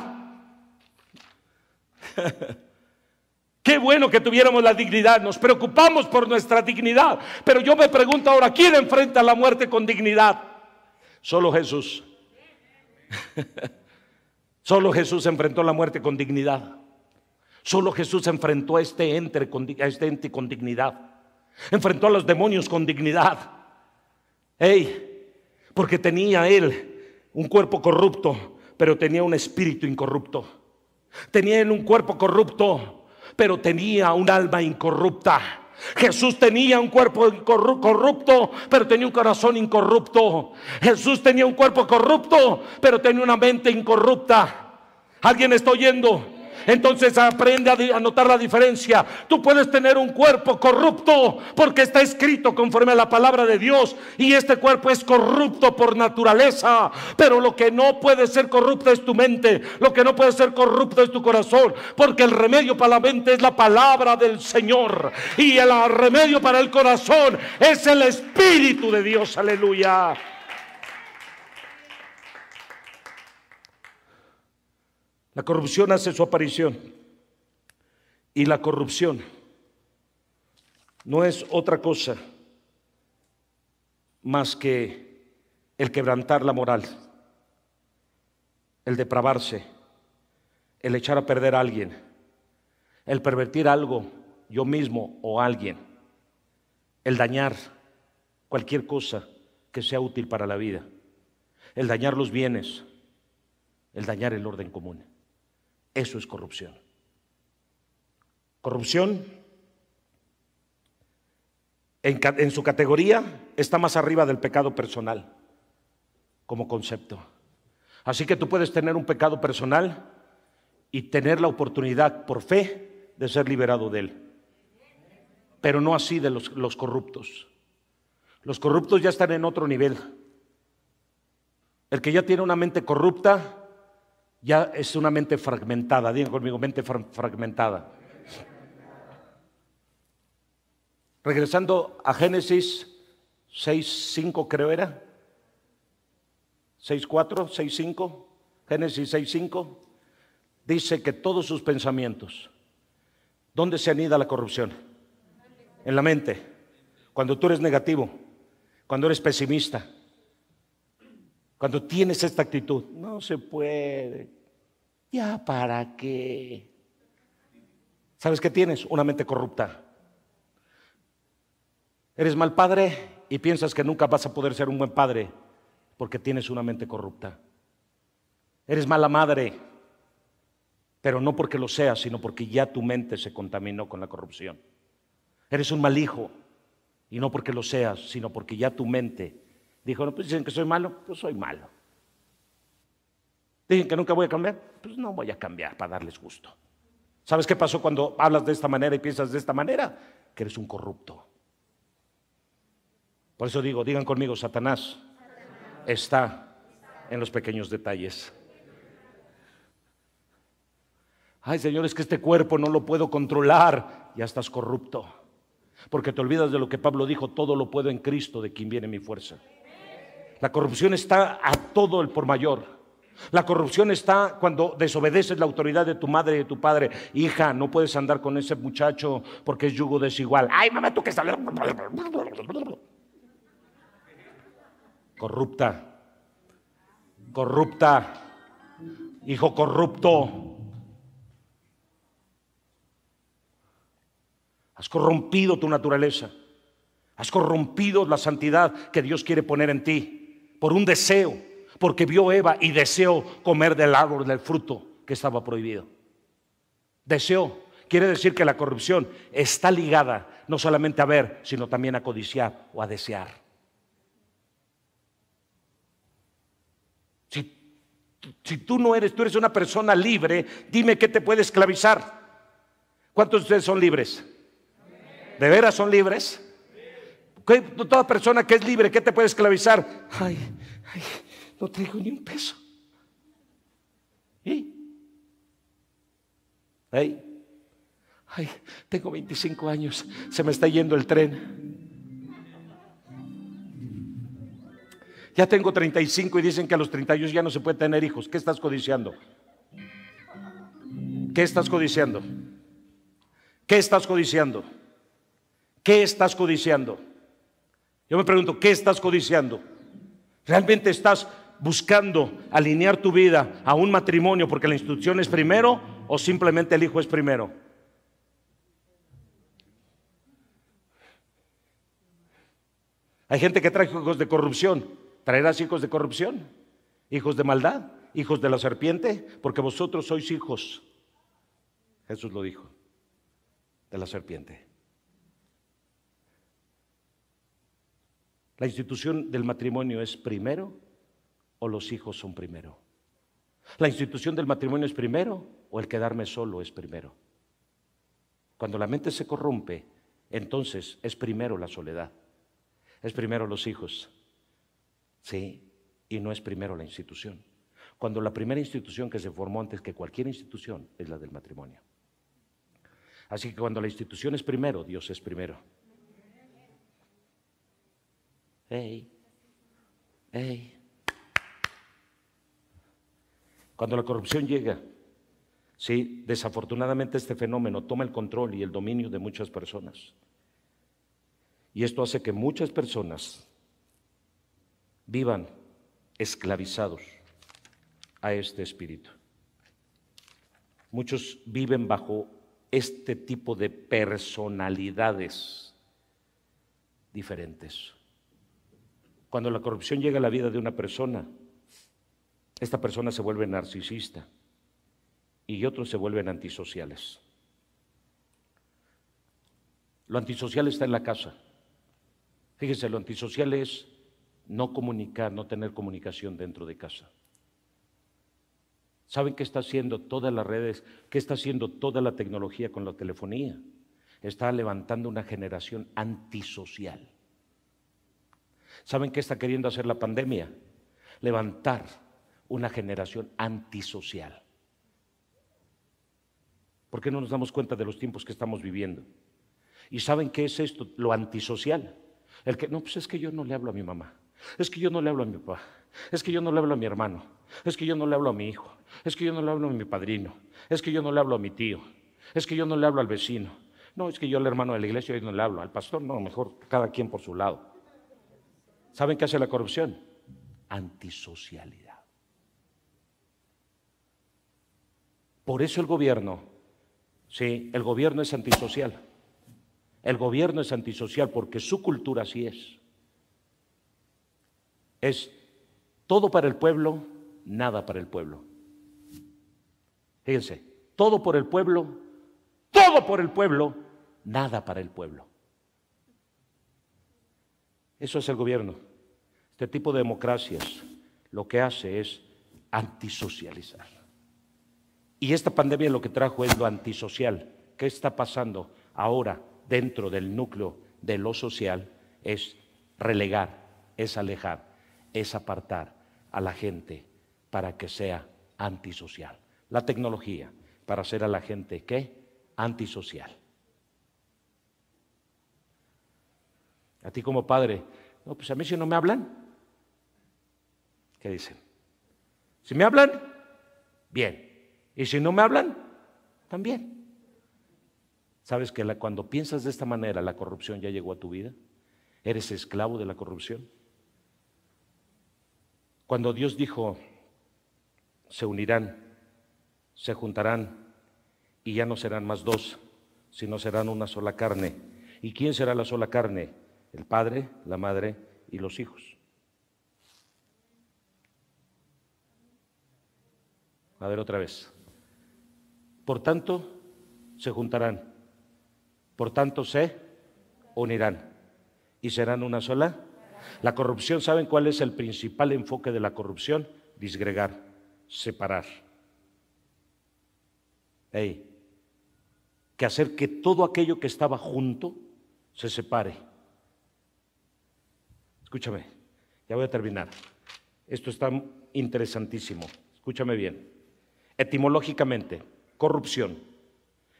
Qué bueno que tuviéramos la dignidad. Nos preocupamos por nuestra dignidad, pero yo me pregunto ahora: ¿quién enfrenta la muerte con dignidad? Solo Jesús. Solo Jesús enfrentó la muerte con dignidad. Solo Jesús enfrentó a este ente con dignidad. Enfrentó a los demonios con dignidad. Porque tenía él un cuerpo corrupto, pero tenía un espíritu incorrupto. Tenía él un cuerpo corrupto, pero tenía un alma incorrupta. Jesús tenía un cuerpo corrupto, pero tenía un corazón incorrupto. Jesús tenía un cuerpo corrupto, pero tenía una mente incorrupta. ¿Alguien está oyendo? Entonces aprende a notar la diferencia. Tú puedes tener un cuerpo corrupto porque está escrito conforme a la palabra de Dios, y este cuerpo es corrupto por naturaleza. Pero lo que no puede ser corrupto es tu mente, lo que no puede ser corrupto es tu corazón, porque el remedio para la mente es la palabra del Señor, y el remedio para el corazón es el Espíritu de Dios. Aleluya. La corrupción hace su aparición, y la corrupción no es otra cosa más que el quebrantar la moral, el depravarse, el echar a perder a alguien, el pervertir algo, yo mismo o alguien, el dañar cualquier cosa que sea útil para la vida, el dañar los bienes, el dañar el orden común. Eso es corrupción. Corrupción en su categoría está más arriba del pecado personal como concepto. Así que tú puedes tener un pecado personal y tener la oportunidad por fe de ser liberado de él, pero no así de los corruptos. Los corruptos ya están en otro nivel. El que ya tiene una mente corrupta ya es una mente fragmentada. Digan conmigo, mente fragmentada. Regresando a Génesis 6:5, creo era 6:4, 6:5, Génesis 6:5, dice que todos sus pensamientos, ¿dónde se anida la corrupción? En la mente. Cuando tú eres negativo, cuando eres pesimista, cuando tienes esta actitud, no se puede, ¿ya para qué? ¿Sabes qué tienes? Una mente corrupta. Eres mal padre y piensas que nunca vas a poder ser un buen padre porque tienes una mente corrupta. Eres mala madre, pero no porque lo seas, sino porque ya tu mente se contaminó con la corrupción. Eres un mal hijo y no porque lo seas, sino porque ya tu mente dijo, no, pues dicen que soy malo, pues soy malo. Dicen que nunca voy a cambiar, pues no voy a cambiar para darles gusto. ¿Sabes qué pasó cuando hablas de esta manera y piensas de esta manera? Que eres un corrupto. Por eso digo, digan conmigo, Satanás está en los pequeños detalles. Ay, Señor, es que este cuerpo no lo puedo controlar. Ya estás corrupto, porque te olvidas de lo que Pablo dijo, todo lo puedo en Cristo, de quien viene mi fuerza. La corrupción está a todo el por mayor. La corrupción está cuando desobedeces la autoridad de tu madre y de tu padre. Hija, no puedes andar con ese muchacho porque es yugo desigual. Ay, mamá, tú que sabes. Corrupta, corrupta, hijo corrupto. Has corrompido tu naturaleza, has corrompido la santidad que Dios quiere poner en ti por un deseo, porque vio Eva y deseó comer del árbol del fruto que estaba prohibido. Deseo quiere decir que la corrupción está ligada no solamente a ver, sino también a codiciar o a desear. Si tú no eres, tú eres una persona libre, dime qué te puede esclavizar. ¿Cuántos de ustedes son libres? ¿De veras son libres? Toda persona que es libre, ¿qué te puede esclavizar? Ay, no traigo ni un peso. ¿Y? Ay, tengo 25 años, se me está yendo el tren. Ya tengo 35 y dicen que a los 32 ya no se puede tener hijos. ¿Qué estás codiciando? ¿Qué estás codiciando? ¿Qué estás codiciando? ¿Qué estás codiciando? Yo me pregunto, ¿qué estás codiciando? ¿Realmente estás buscando alinear tu vida a un matrimonio porque la institución es primero o simplemente el hijo es primero? Hay gente que trae hijos de corrupción. ¿Traerás hijos de corrupción? ¿Hijos de maldad? ¿Hijos de la serpiente? Porque vosotros sois hijos, Jesús lo dijo, de la serpiente. ¿La institución del matrimonio es primero o los hijos son primero? ¿La institución del matrimonio es primero o el quedarme solo es primero? Cuando la mente se corrompe, entonces es primero la soledad, es primero los hijos, sí, y no es primero la institución. Cuando la primera institución que se formó antes que cualquier institución es la del matrimonio. Así que cuando la institución es primero, Dios es primero. Hey, hey. Cuando la corrupción llega, sí, desafortunadamente este fenómeno toma el control y el dominio de muchas personas. Y esto hace que muchas personas vivan esclavizados a este espíritu. Muchos viven bajo este tipo de personalidades diferentes. Cuando la corrupción llega a la vida de una persona, esta persona se vuelve narcisista y otros se vuelven antisociales. Lo antisocial está en la casa. Fíjense, lo antisocial es no comunicar, no tener comunicación dentro de casa. ¿Saben qué está haciendo todas las redes? ¿Qué está haciendo toda la tecnología con la telefonía? Está levantando una generación antisocial. ¿Saben qué está queriendo hacer la pandemia? Levantar una generación antisocial. ¿Por qué no nos damos cuenta de los tiempos que estamos viviendo? ¿Y saben qué es esto? Lo antisocial. El que, no, pues es que yo no le hablo a mi mamá, es que yo no le hablo a mi papá, es que yo no le hablo a mi hermano, es que yo no le hablo a mi hijo, es que yo no le hablo a mi padrino, es que yo no le hablo a mi tío, es que yo no le hablo al vecino, no, es que yo al hermano de la iglesia yo no le hablo, al pastor no, mejor cada quien por su lado. ¿Saben qué hace la corrupción? Antisocialidad. Por eso el gobierno, sí, el gobierno es antisocial. El gobierno es antisocial porque su cultura así es. Es todo para el pueblo, nada para el pueblo. Fíjense, todo por el pueblo, nada para el pueblo. Eso es el gobierno. Este tipo de democracias lo que hace es antisocializar. Y esta pandemia lo que trajo es lo antisocial. ¿Qué está pasando ahora dentro del núcleo de lo social? Es relegar, es alejar, es apartar a la gente para que sea antisocial. La tecnología para hacer a la gente, ¿qué? Antisocial. A ti como padre, no, pues a mí si no me hablan, ¿qué dicen? Si me hablan, bien. Y si no me hablan, también. ¿Sabes que cuando piensas de esta manera, la corrupción ya llegó a tu vida? ¿Eres esclavo de la corrupción? Cuando Dios dijo, se unirán, se juntarán y ya no serán más dos, sino serán una sola carne. ¿Y quién será la sola carne? El padre, la madre y los hijos. A ver otra vez. Por tanto, se juntarán. Por tanto, se unirán. ¿Y serán una sola? La corrupción, ¿saben cuál es el principal enfoque de la corrupción? Disgregar, separar. Que hacer que todo aquello que estaba junto se separe. Escúchame, ya voy a terminar. Esto está interesantísimo. Escúchame bien. Etimológicamente, corrupción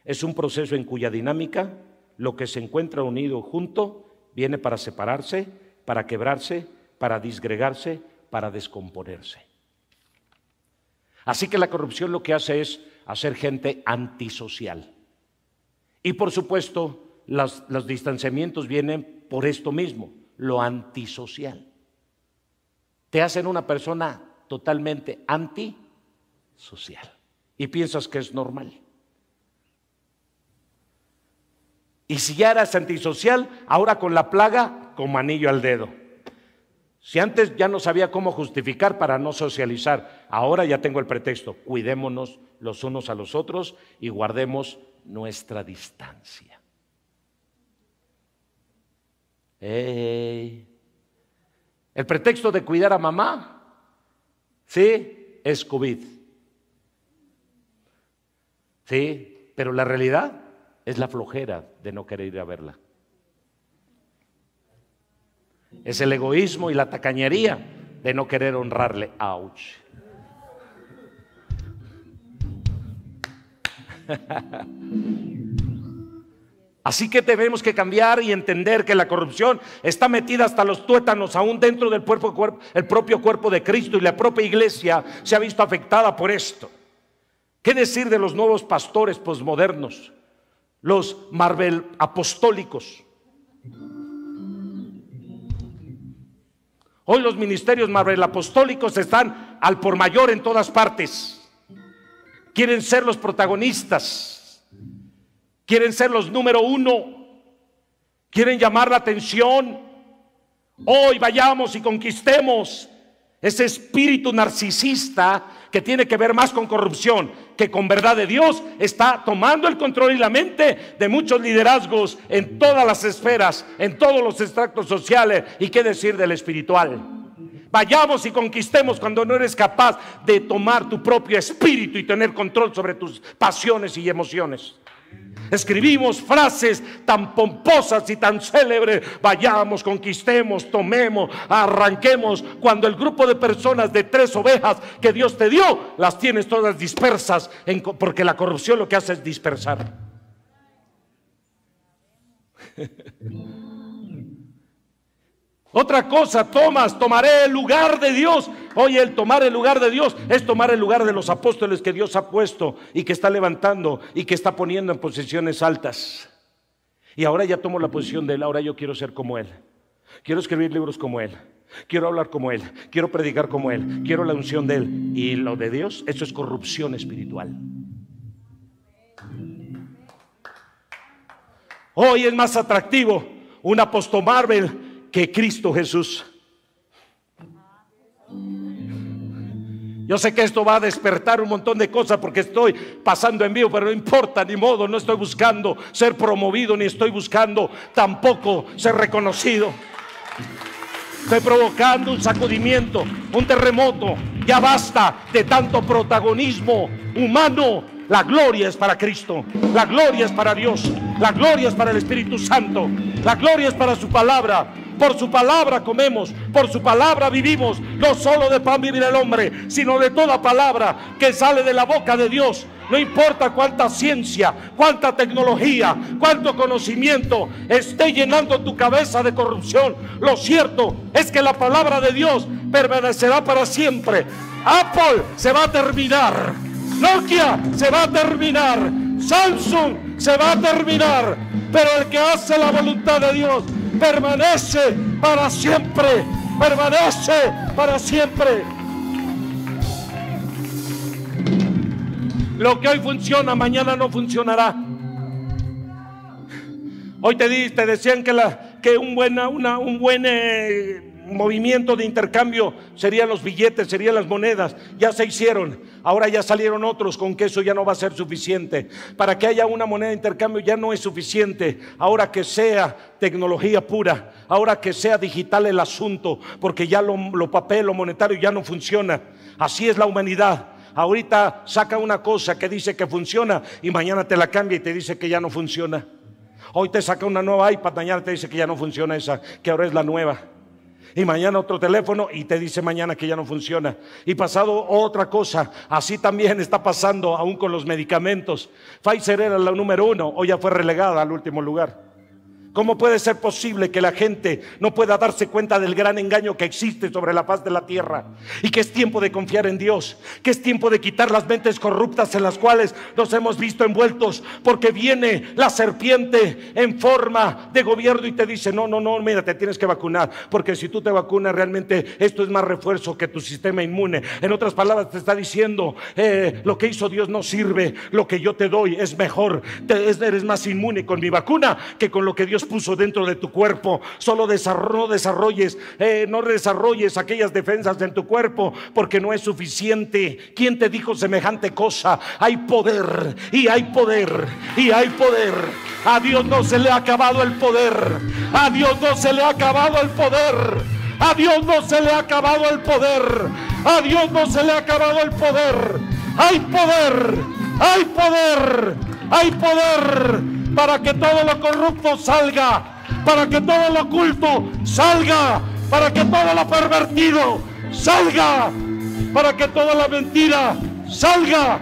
es un proceso en cuya dinámica lo que se encuentra unido junto viene para separarse, para quebrarse, para disgregarse, para descomponerse. Así que la corrupción lo que hace es hacer gente antisocial. Y por supuesto, los distanciamientos vienen por esto mismo, lo antisocial. Te hacen una persona totalmente antisocial y piensas que es normal. Y si ya eras antisocial, ahora con la plaga, como anillo al dedo. Si antes ya no sabía cómo justificar para no socializar, ahora ya tengo el pretexto. Cuidémonos los unos a los otros y guardemos nuestra distancia. El pretexto de cuidar a mamá, sí, es COVID. Sí, pero la realidad es la flojera de no querer ir a verla. Es el egoísmo y la tacañería de no querer honrarle. ¡Auch! Así que tenemos que cambiar y entender que la corrupción está metida hasta los tuétanos, aún dentro del el propio cuerpo de Cristo, y la propia iglesia se ha visto afectada por esto. ¿Qué decir de los nuevos pastores posmodernos, los Marvel apostólicos? Hoy los ministerios Marvel apostólicos están al por mayor en todas partes. Quieren ser los protagonistas, quieren ser los número uno, quieren llamar la atención. Hoy vayamos y conquistemos. Ese espíritu narcisista que tiene que ver más con corrupción que con verdad de Dios está tomando el control y la mente de muchos liderazgos en todas las esferas, en todos los extractos sociales, y qué decir del espiritual. Vayamos y conquistemos cuando no eres capaz de tomar tu propio espíritu y tener control sobre tus pasiones y emociones. Escribimos frases tan pomposas y tan célebres: vayamos, conquistemos, tomemos, arranquemos, cuando el grupo de personas de 3 ovejas que Dios te dio, las tienes todas dispersas, porque la corrupción lo que hace es dispersar. Otra cosa, tomaré el lugar de Dios. Oye, el tomar el lugar de Dios es tomar el lugar de los apóstoles que Dios ha puesto y que está levantando y que está poniendo en posiciones altas. Y ahora ya tomo la posición de Él, ahora yo quiero ser como Él. Quiero escribir libros como Él, quiero hablar como Él, quiero predicar como Él, quiero la unción de Él. Y lo de Dios, eso es corrupción espiritual. Hoy es más atractivo un apóstol Marvel que Cristo Jesús. Yo sé que esto va a despertar un montón de cosas porque estoy pasando en vivo, pero no importa, ni modo. No estoy buscando ser promovido, ni estoy buscando tampoco ser reconocido. Estoy provocando un sacudimiento, un terremoto. Ya basta de tanto protagonismo humano. La gloria es para Cristo, la gloria es para Dios, la gloria es para el Espíritu Santo, la gloria es para su palabra. Por su palabra comemos, por su palabra vivimos. No solo de pan vivirá el hombre, sino de toda palabra que sale de la boca de Dios. No importa cuánta ciencia, cuánta tecnología, cuánto conocimiento esté llenando tu cabeza de corrupción, lo cierto es que la palabra de Dios permanecerá para siempre. Apple se va a terminar, Nokia se va a terminar, Samsung se va a terminar, pero el que hace la voluntad de Dios permanece para siempre, permanece para siempre. Lo que hoy funciona, mañana no funcionará. Hoy te decían que un buen movimiento de intercambio serían los billetes, serían las monedas. Ya se hicieron, ahora ya salieron otros con que eso ya no va a ser suficiente. Para que haya una moneda de intercambio ya no es suficiente. Ahora que sea tecnología pura, ahora que sea digital el asunto, porque ya lo papel, lo monetario ya no funciona. Así es la humanidad. Ahorita saca una cosa que dice que funciona y mañana te la cambia y te dice que ya no funciona. Hoy te saca una nueva iPad, mañana te dice que ya no funciona esa, que ahora es la nueva. Y mañana otro teléfono y te dice mañana que ya no funciona. Y pasado otra cosa. Así también está pasando aún con los medicamentos. Pfizer era la número 1, hoy ya fue relegada al último lugar. ¿Cómo puede ser posible que la gente no pueda darse cuenta del gran engaño que existe sobre la faz de la tierra? Y que es tiempo de confiar en Dios, que es tiempo de quitar las mentes corruptas en las cuales nos hemos visto envueltos, porque viene la serpiente en forma de gobierno y te dice: no, mira, te tienes que vacunar, porque si tú te vacunas realmente esto es más refuerzo que tu sistema inmune. En otras palabras te está diciendo: lo que hizo Dios no sirve, lo que yo te doy es mejor, eres más inmune con mi vacuna que con lo que Dios puso dentro de tu cuerpo. Solo no desarrolles aquellas defensas en tu cuerpo, porque no es suficiente. ¿Quién te dijo semejante cosa? Hay poder, y hay poder, y hay poder. A Dios no se le ha acabado el poder. A Dios no se le ha acabado el poder. A Dios no se le ha acabado el poder. A Dios no se le ha acabado el poder. Hay poder, hay poder para que todo lo corrupto salga, para que todo lo oculto salga, para que todo lo pervertido salga, para que toda la mentira salga.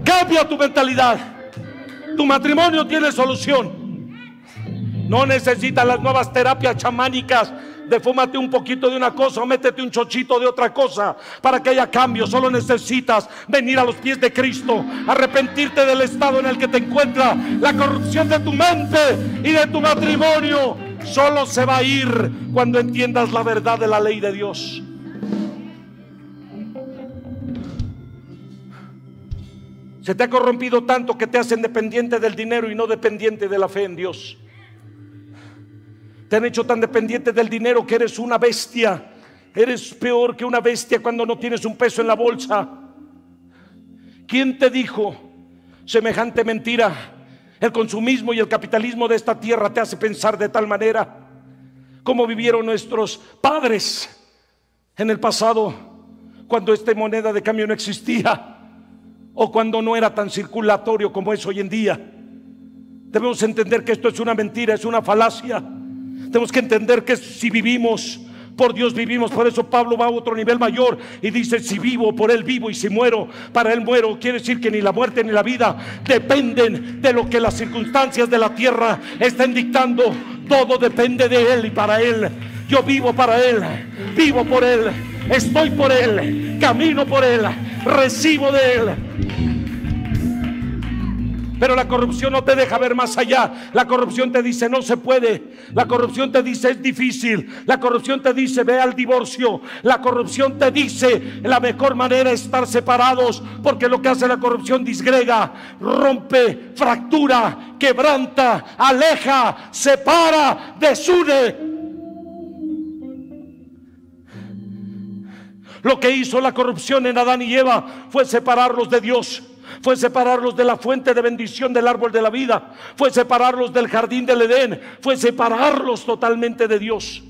Cambia tu mentalidad. Tu matrimonio tiene solución. No necesitas las nuevas terapias chamánicas de fúmate un poquito de una cosa o métete un chochito de otra cosa para que haya cambio. Solo necesitas venir a los pies de Cristo, arrepentirte del estado en el que te encuentra. La corrupción de tu mente y de tu matrimonio solo se va a ir cuando entiendas la verdad de la ley de Dios. Se te ha corrompido tanto que te hacen dependiente del dinero y no dependiente de la fe en Dios. Te han hecho tan dependiente del dinero que eres una bestia. Eres peor que una bestia cuando no tienes un peso en la bolsa. ¿Quién te dijo semejante mentira? El consumismo y el capitalismo de esta tierra te hace pensar de tal manera. ¿Cómo vivieron nuestros padres en el pasado, cuando esta moneda de cambio no existía, o cuando no era tan circulatorio como es hoy en día? Debemos entender que esto es una mentira, es una falacia. Tenemos que entender que si vivimos, por Dios vivimos. Por eso Pablo va a otro nivel mayor y dice: si vivo, por Él vivo, y si muero, para Él muero. Quiere decir que ni la muerte ni la vida dependen de lo que las circunstancias de la tierra estén dictando. Todo depende de Él y para Él. Yo vivo para Él, vivo por Él, estoy por Él, camino por Él, recibo de Él. Pero la corrupción no te deja ver más allá. La corrupción te dice no se puede. La corrupción te dice es difícil. La corrupción te dice ve al divorcio. La corrupción te dice la mejor manera es estar separados, porque lo que hace la corrupción disgrega, rompe, fractura, quebranta, aleja, separa, desune. Lo que hizo la corrupción en Adán y Eva fue separarlos de Dios. Fue separarlos de la fuente de bendición del árbol de la vida. Fue separarlos del jardín del Edén. Fue separarlos totalmente de Dios.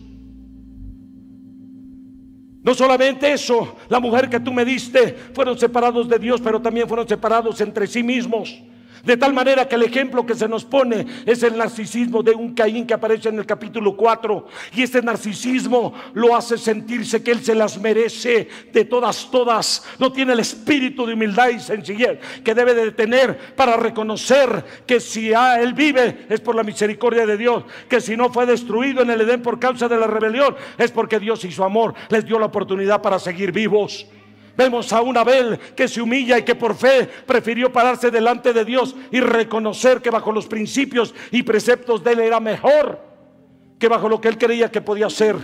No solamente eso, la mujer que tú me diste, fueron separados de Dios, pero también fueron separados entre sí mismos. De tal manera que el ejemplo que se nos pone es el narcisismo de un Caín que aparece en el capítulo 4. Y este narcisismo lo hace sentirse que él se las merece de todas. No tiene el espíritu de humildad y sencillez que debe de tener para reconocer que si él vive es por la misericordia de Dios, que si no fue destruido en el Edén por causa de la rebelión es porque Dios y su amor les dio la oportunidad para seguir vivos. Vemos a un Abel que se humilla y que por fe prefirió pararse delante de Dios y reconocer que bajo los principios y preceptos de él era mejor que bajo lo que él creía que podía ser.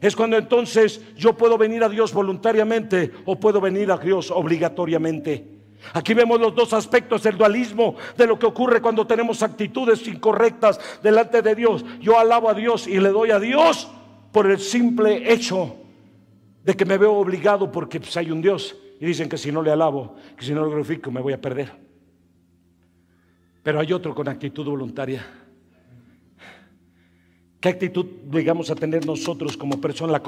Es cuando entonces yo puedo venir a Dios voluntariamente o puedo venir a Dios obligatoriamente. Aquí vemos los dos aspectos, el dualismo de lo que ocurre cuando tenemos actitudes incorrectas delante de Dios. Yo alabo a Dios y le doy a Dios por el simple hecho de que me veo obligado, porque pues hay un Dios y dicen que si no le alabo, que si no lo glorifico me voy a perder. Pero hay otro con actitud voluntaria. ¿Qué actitud llegamos a tener nosotros como persona? La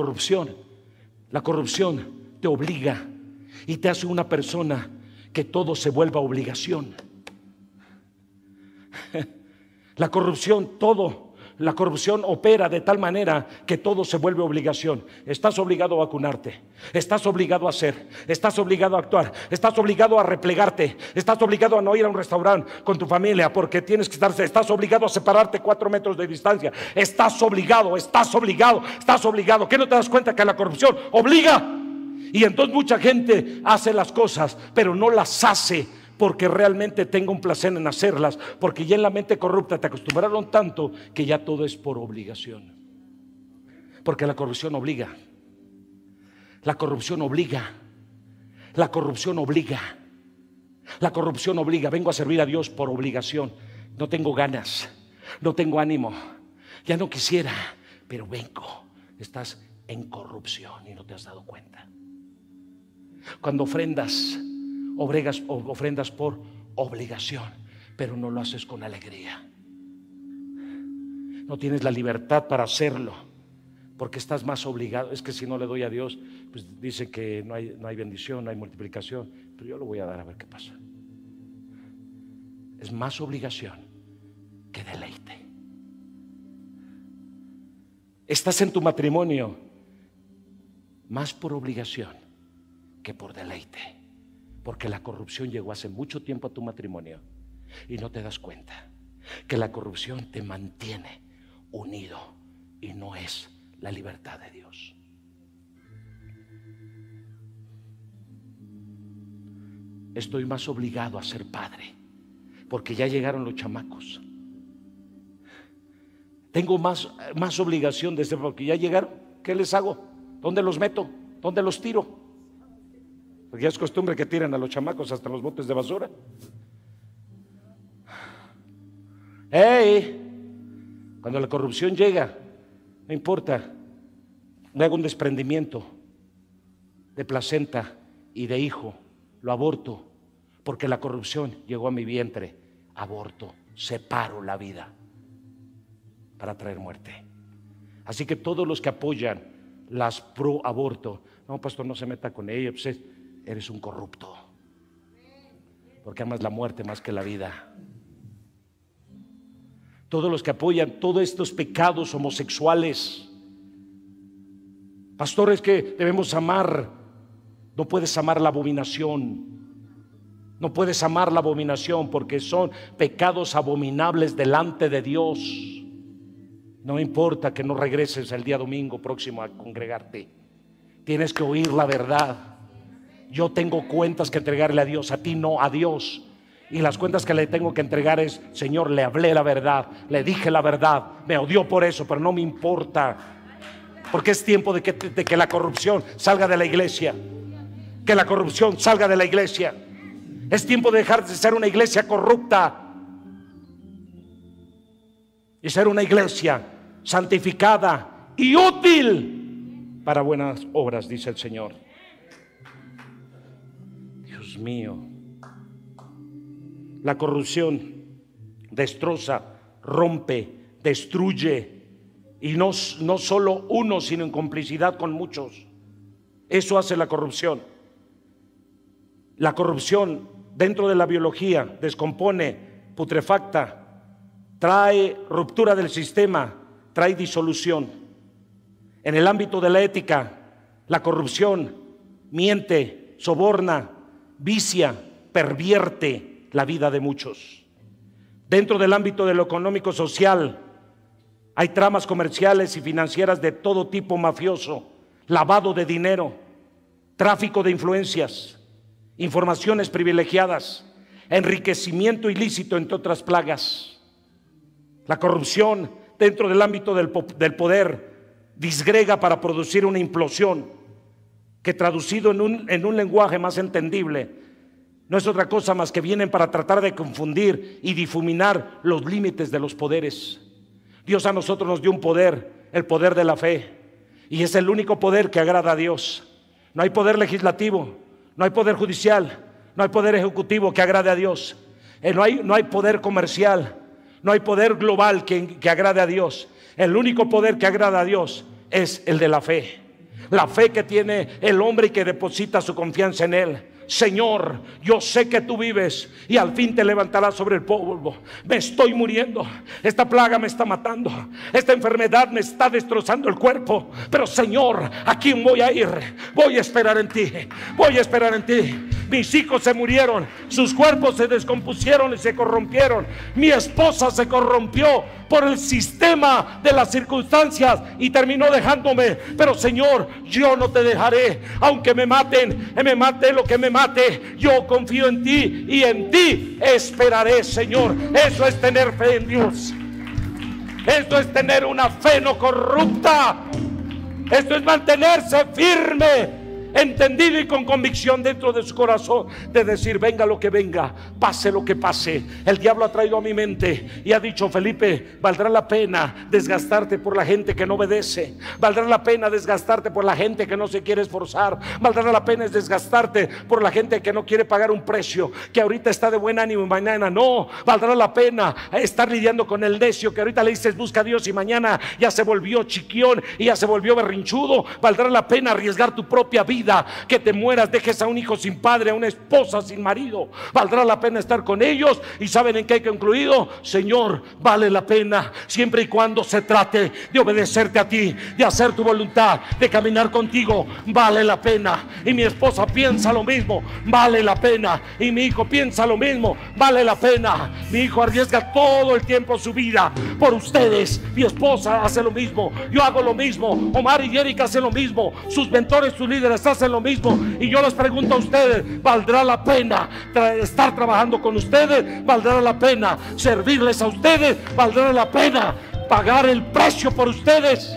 corrupción te obliga y te hace una persona que todo se vuelva obligación. La corrupción opera de tal manera que todo se vuelve obligación. Estás obligado a vacunarte, estás obligado a hacer, estás obligado a actuar, estás obligado a replegarte, estás obligado a no ir a un restaurante con tu familia porque tienes que estar, estás obligado a separarte 4 metros de distancia, estás obligado. ¿Qué no te das cuenta que la corrupción obliga? Y entonces mucha gente hace las cosas pero no las hace porque realmente tenga un placer en hacerlas, porque ya en la mente corrupta te acostumbraron tanto que ya todo es por obligación. Porque la corrupción obliga. La corrupción obliga. La corrupción obliga. La corrupción obliga. Vengo a servir a Dios por obligación. No tengo ganas, no tengo ánimo, ya no quisiera, pero vengo. Estás en corrupción y no te has dado cuenta. Cuando ofrendas por obligación, pero no lo haces con alegría. No tienes la libertad para hacerlo, Porque estás más obligado. Es que si no le doy a Dios, pues dice que no hay bendición, no hay multiplicación. Pero yo lo voy a dar a ver qué pasa. Es más obligación que deleite. Estás en tu matrimonio más por obligación que por deleite. Porque la corrupción llegó hace mucho tiempo a tu matrimonio y no te das cuenta que la corrupción te mantiene unido y no es la libertad de Dios. Estoy más obligado a ser padre porque ya llegaron los chamacos. Tengo más obligación de ser, porque ya llegaron. ¿Qué les hago? ¿Dónde los meto? ¿Dónde los tiro? Porque ya es costumbre que tiren a los chamacos hasta los botes de basura. ¡Hey! Cuando la corrupción llega, no importa, me hago un desprendimiento de placenta y de hijo, lo aborto, porque la corrupción llegó a mi vientre. Aborto, separo la vida para traer muerte. Así que todos los que apoyan las pro aborto, no, pastor, no se meta con ella, pues eres un corrupto, porque amas la muerte más que la vida. Todos los que apoyan todos estos pecados homosexuales, pastores, que debemos amar. No puedes amar la abominación. No puedes amar la abominación, porque son pecados abominables delante de Dios. No importa que no regreses el día domingo próximo a congregarte, tienes que oír la verdad. Yo tengo cuentas que entregarle a Dios, a ti no, a Dios. Y las cuentas que le tengo que entregar es: Señor, le hablé la verdad, le dije la verdad, me odió por eso, pero no me importa, porque es tiempo de que la corrupción salga de la iglesia. Que la corrupción salga de la iglesia. Es tiempo de dejar de ser una iglesia corrupta y ser una iglesia santificada y útil para buenas obras, dice el Señor. Dios mío. La corrupción destroza, rompe, destruye, y no solo uno, sino en complicidad con muchos. Eso hace la corrupción. La corrupción dentro de la biología descompone, putrefacta, trae ruptura del sistema, trae disolución. En el ámbito de la ética, la corrupción miente, soborna, vicia, pervierte la vida de muchos. Dentro del ámbito de lo económico social, hay tramas comerciales y financieras de todo tipo mafioso, lavado de dinero, tráfico de influencias, informaciones privilegiadas, enriquecimiento ilícito, entre otras plagas. La corrupción dentro del ámbito del poder disgrega para producir una implosión que, traducido en un lenguaje más entendible, no es otra cosa más que vienen para tratar de confundir y difuminar los límites de los poderes. Dios a nosotros nos dio un poder, el poder de la fe, y es el único poder que agrada a Dios. No hay poder legislativo, no hay poder judicial, no hay poder ejecutivo que agrade a Dios. No hay poder comercial, no hay poder global que agrade a Dios. El único poder que agrada a Dios es el de la fe. La fe que tiene el hombre y que deposita su confianza en Él. Señor, yo sé que tú vives y al fin te levantarás sobre el polvo. Me estoy muriendo, esta plaga me está matando, esta enfermedad me está destrozando el cuerpo, pero Señor, ¿a quién voy a ir? Voy a esperar en ti, voy a esperar en ti. Mis hijos se murieron, sus cuerpos se descompusieron y se corrompieron. Mi esposa se corrompió por el sistema de las circunstancias y terminó dejándome, pero Señor, yo no te dejaré. Aunque me mate lo que me mate, yo confío en ti y en ti esperaré, Señor. Eso es tener fe en Dios. Esto es tener una fe no corrupta. Esto es mantenerse firme entendido y con convicción dentro de su corazón de decir: venga lo que venga, pase lo que pase. El diablo ha traído a mi mente y ha dicho: Felipe, valdrá la pena desgastarte por la gente que no obedece, valdrá la pena desgastarte por la gente que no se quiere esforzar, valdrá la pena desgastarte por la gente que no quiere pagar un precio, que ahorita está de buen ánimo y mañana no. Valdrá la pena estar lidiando con el necio que ahorita le dices busca a Dios y mañana ya se volvió chiquión y ya se volvió berrinchudo. Valdrá la pena arriesgar tu propia vida, que te mueras, dejes a un hijo sin padre, a una esposa sin marido. Valdrá la pena estar con ellos. ¿Y saben en qué he concluido? Señor, vale la pena siempre y cuando se trate de obedecerte a ti, de hacer tu voluntad, de caminar contigo. Vale la pena. Y mi esposa piensa lo mismo, vale la pena. Y mi hijo piensa lo mismo, vale la pena. Mi hijo arriesga todo el tiempo su vida por ustedes. Mi esposa hace lo mismo, yo hago lo mismo, Omar y Erika hacen lo mismo, sus mentores, sus líderes hacen lo mismo. Y yo les pregunto a ustedes: ¿valdrá la pena estar trabajando con ustedes? ¿Valdrá la pena servirles a ustedes? ¿Valdrá la pena pagar el precio por ustedes?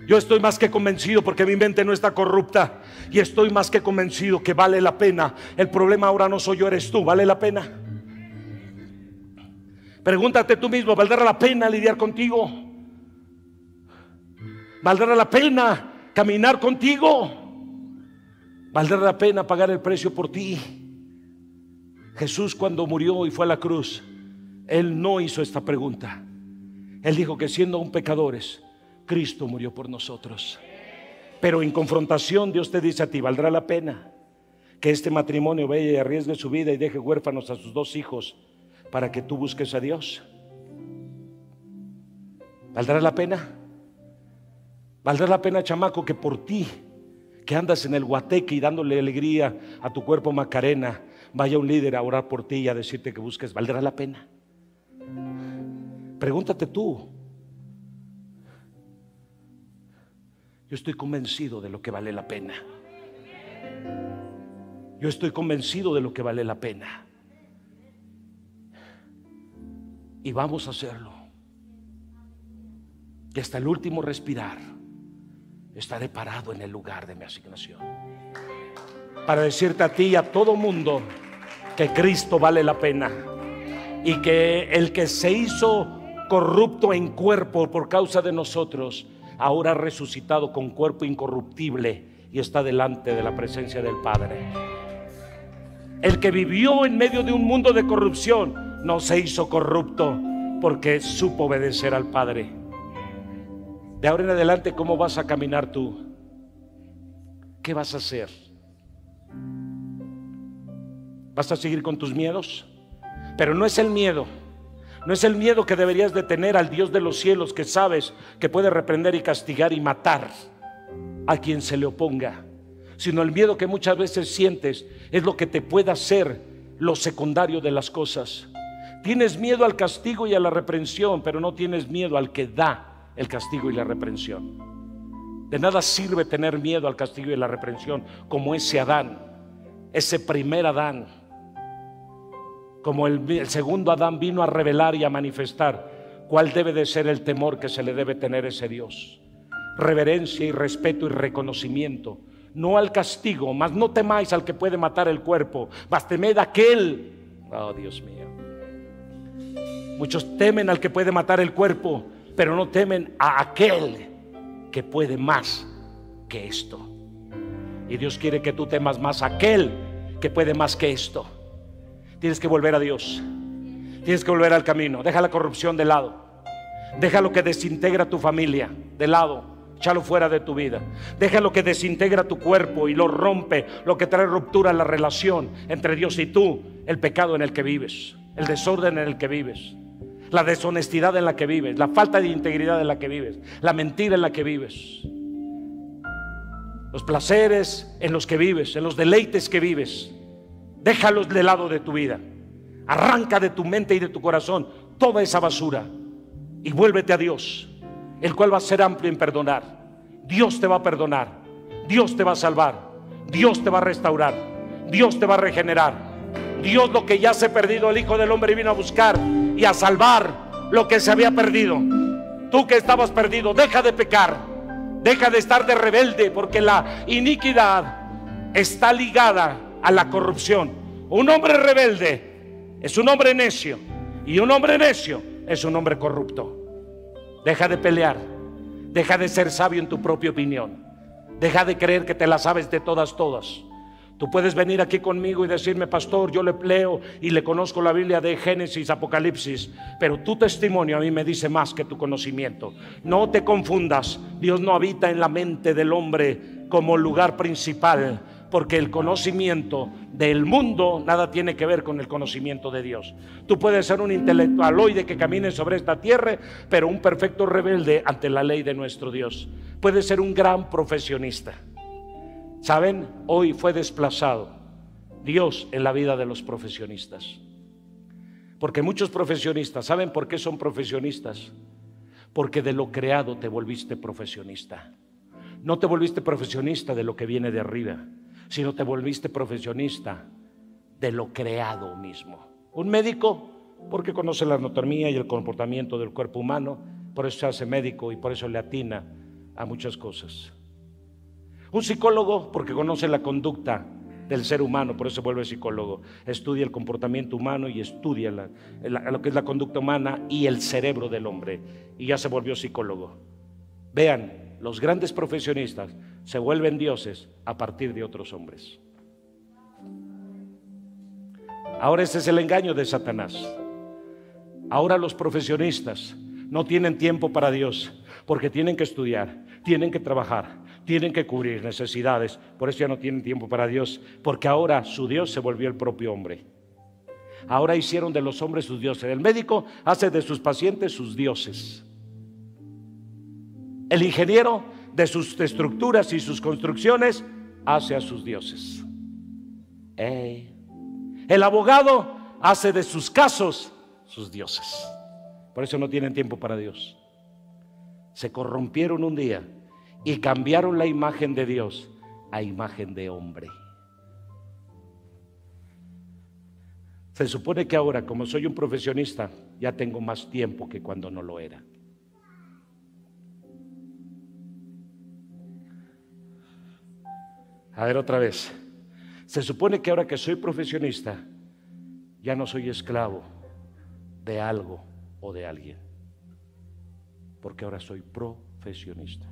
Yo estoy más que convencido, porque mi mente no está corrupta, y estoy más que convencido que vale la pena. El problema ahora no soy yo, eres tú. ¿Vale la pena? Pregúntate tú mismo: ¿valdrá la pena lidiar contigo? ¿Valdrá la pena caminar contigo? ¿Valdrá la pena pagar el precio por ti? Jesús, cuando murió y fue a la cruz, Él no hizo esta pregunta. Él dijo que siendo aún pecadores, Cristo murió por nosotros. Pero en confrontación, Dios te dice a ti: ¿valdrá la pena que este matrimonio vaya y arriesgue su vida y deje huérfanos a sus 2 hijos para que tú busques a Dios? ¿Valdrá la pena? ¿Valdrá la pena, chamaco, que por ti, que andas en el guateque y dándole alegría a tu cuerpo Macarena, vaya un líder a orar por ti y a decirte que busques? ¿Valdrá la pena? Pregúntate tú. Yo estoy convencido de lo que vale la pena. Yo estoy convencido de lo que vale la pena. Y vamos a hacerlo. Y hasta el último respirar estaré parado en el lugar de mi asignación para decirte a ti y a todo mundo que Cristo vale la pena, y que el que se hizo corrupto en cuerpo por causa de nosotros ahora ha resucitado con cuerpo incorruptible y está delante de la presencia del Padre. El que vivió en medio de un mundo de corrupción no se hizo corrupto porque supo obedecer al Padre. De ahora en adelante, ¿cómo vas a caminar tú? ¿Qué vas a hacer? ¿Vas a seguir con tus miedos? Pero no es el miedo. No es el miedo que deberías de tener al Dios de los cielos, que sabes que puede reprender y castigar y matar a quien se le oponga, sino el miedo que muchas veces sientes es lo que te puede hacer lo secundario de las cosas. Tienes miedo al castigo y a la reprensión, pero no tienes miedo al que da el castigo y la reprensión. De nada sirve tener miedo al castigo y la reprensión, como ese Adán, ese primer Adán. Como el segundo Adán vino a revelar y a manifestar cuál debe de ser el temor que se le debe tener a ese Dios. Reverencia y respeto y reconocimiento, no al castigo. Mas no temáis al que puede matar el cuerpo, mas temed a aquel. Oh, Dios mío. Muchos temen al que puede matar el cuerpo, pero no temen a aquel que puede más que esto. Y Dios quiere que tú temas más a aquel que puede más que esto. Tienes que volver a Dios. Tienes que volver al camino. Deja la corrupción de lado. Deja lo que desintegra tu familia de lado. Échalo fuera de tu vida. Deja lo que desintegra tu cuerpo y lo rompe, lo que trae ruptura a la relación entre Dios y tú. El pecado en el que vives, el desorden en el que vives, la deshonestidad en la que vives, la falta de integridad en la que vives, la mentira en la que vives, los placeres en los que vives, en los deleites que vives. Déjalos de lado de tu vida. Arranca de tu mente y de tu corazón toda esa basura y vuélvete a Dios, el cual va a ser amplio en perdonar. Dios te va a perdonar, Dios te va a salvar, Dios te va a restaurar, Dios te va a regenerar. Dios, lo que ya se ha perdido, el Hijo del Hombre vino a buscar y a salvar lo que se había perdido. Tú que estabas perdido, deja de pecar, deja de estar de rebelde, porque la iniquidad está ligada a la corrupción. Un hombre rebelde es un hombre necio, y un hombre necio es un hombre corrupto. Deja de pelear, deja de ser sabio en tu propia opinión, deja de creer que te la sabes de todas. Tú puedes venir aquí conmigo y decirme: pastor, yo le leo y le conozco la Biblia de Génesis, Apocalipsis, pero tu testimonio a mí me dice más que tu conocimiento. No te confundas, Dios no habita en la mente del hombre como lugar principal, porque el conocimiento del mundo nada tiene que ver con el conocimiento de Dios. Tú puedes ser un intelectualoide que camine sobre esta tierra, pero un perfecto rebelde ante la ley de nuestro Dios. Puedes ser un gran profesionista. ¿Saben? Hoy fue desplazado Dios en la vida de los profesionistas. Porque muchos profesionistas, ¿saben por qué son profesionistas? Porque de lo creado te volviste profesionista. No te volviste profesionista de lo que viene de arriba, sino te volviste profesionista de lo creado mismo. Un médico, porque conoce la anatomía y el comportamiento del cuerpo humano, por eso se hace médico y por eso le atina a muchas cosas. Un psicólogo, porque conoce la conducta del ser humano, por eso se vuelve psicólogo. Estudia el comportamiento humano y estudia lo que es la conducta humana y el cerebro del hombre, y ya se volvió psicólogo. Vean, los grandes profesionistas se vuelven dioses a partir de otros hombres. Ahora ese es el engaño de Satanás. Ahora los profesionistas no tienen tiempo para Dios, porque tienen que estudiar, tienen que trabajar, tienen que cubrir necesidades. Por eso ya no tienen tiempo para Dios, porque ahora su Dios se volvió el propio hombre. Ahora hicieron de los hombres sus dioses. El médico hace de sus pacientes sus dioses. El ingeniero de sus estructuras y sus construcciones hace a sus dioses. El abogado hace de sus casos sus dioses. Por eso no tienen tiempo para Dios. Se corrompieron un día y cambiaron la imagen de Dios a imagen de hombre. Se supone que ahora, como soy un profesionista, ya tengo más tiempo que cuando no lo era. A ver, otra vez. Se supone que ahora que soy profesionista, ya no soy esclavo de algo o de alguien, porque ahora soy profesionista.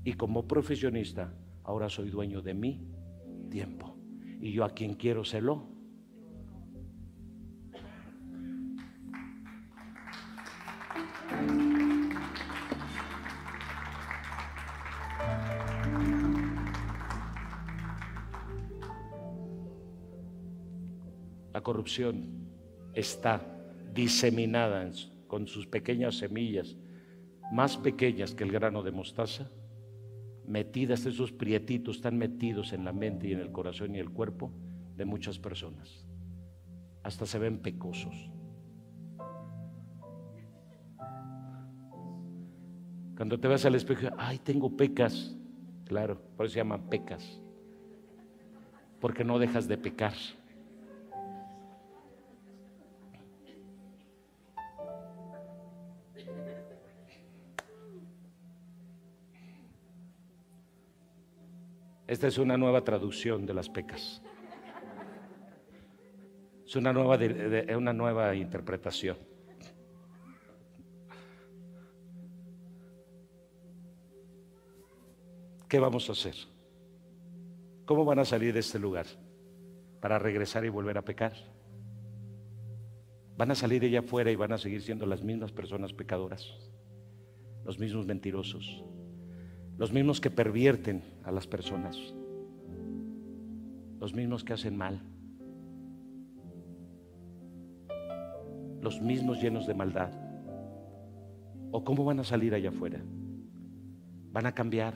Y como profesionista, ahora soy dueño de mi tiempo. Y yo a quien quiero se lo. La corrupción está diseminada con sus pequeñas semillas, más pequeñas que el grano de mostaza, metidas, esos prietitos están metidos en la mente y en el corazón y el cuerpo de muchas personas. Hasta se ven pecosos. Cuando te vas al espejo, ay, tengo pecas. Claro, por eso se llaman pecas, porque no dejas de pecar. Esta es una nueva traducción de las pecas. Es una nueva interpretación. ¿Qué vamos a hacer? ¿Cómo van a salir de este lugar para regresar y volver a pecar? Van a salir allá afuera y van a seguir siendo las mismas personas pecadoras, los mismos mentirosos, los mismos que pervierten a las personas, los mismos que hacen mal, los mismos llenos de maldad. ¿O cómo van a salir allá afuera? ¿Van a cambiar?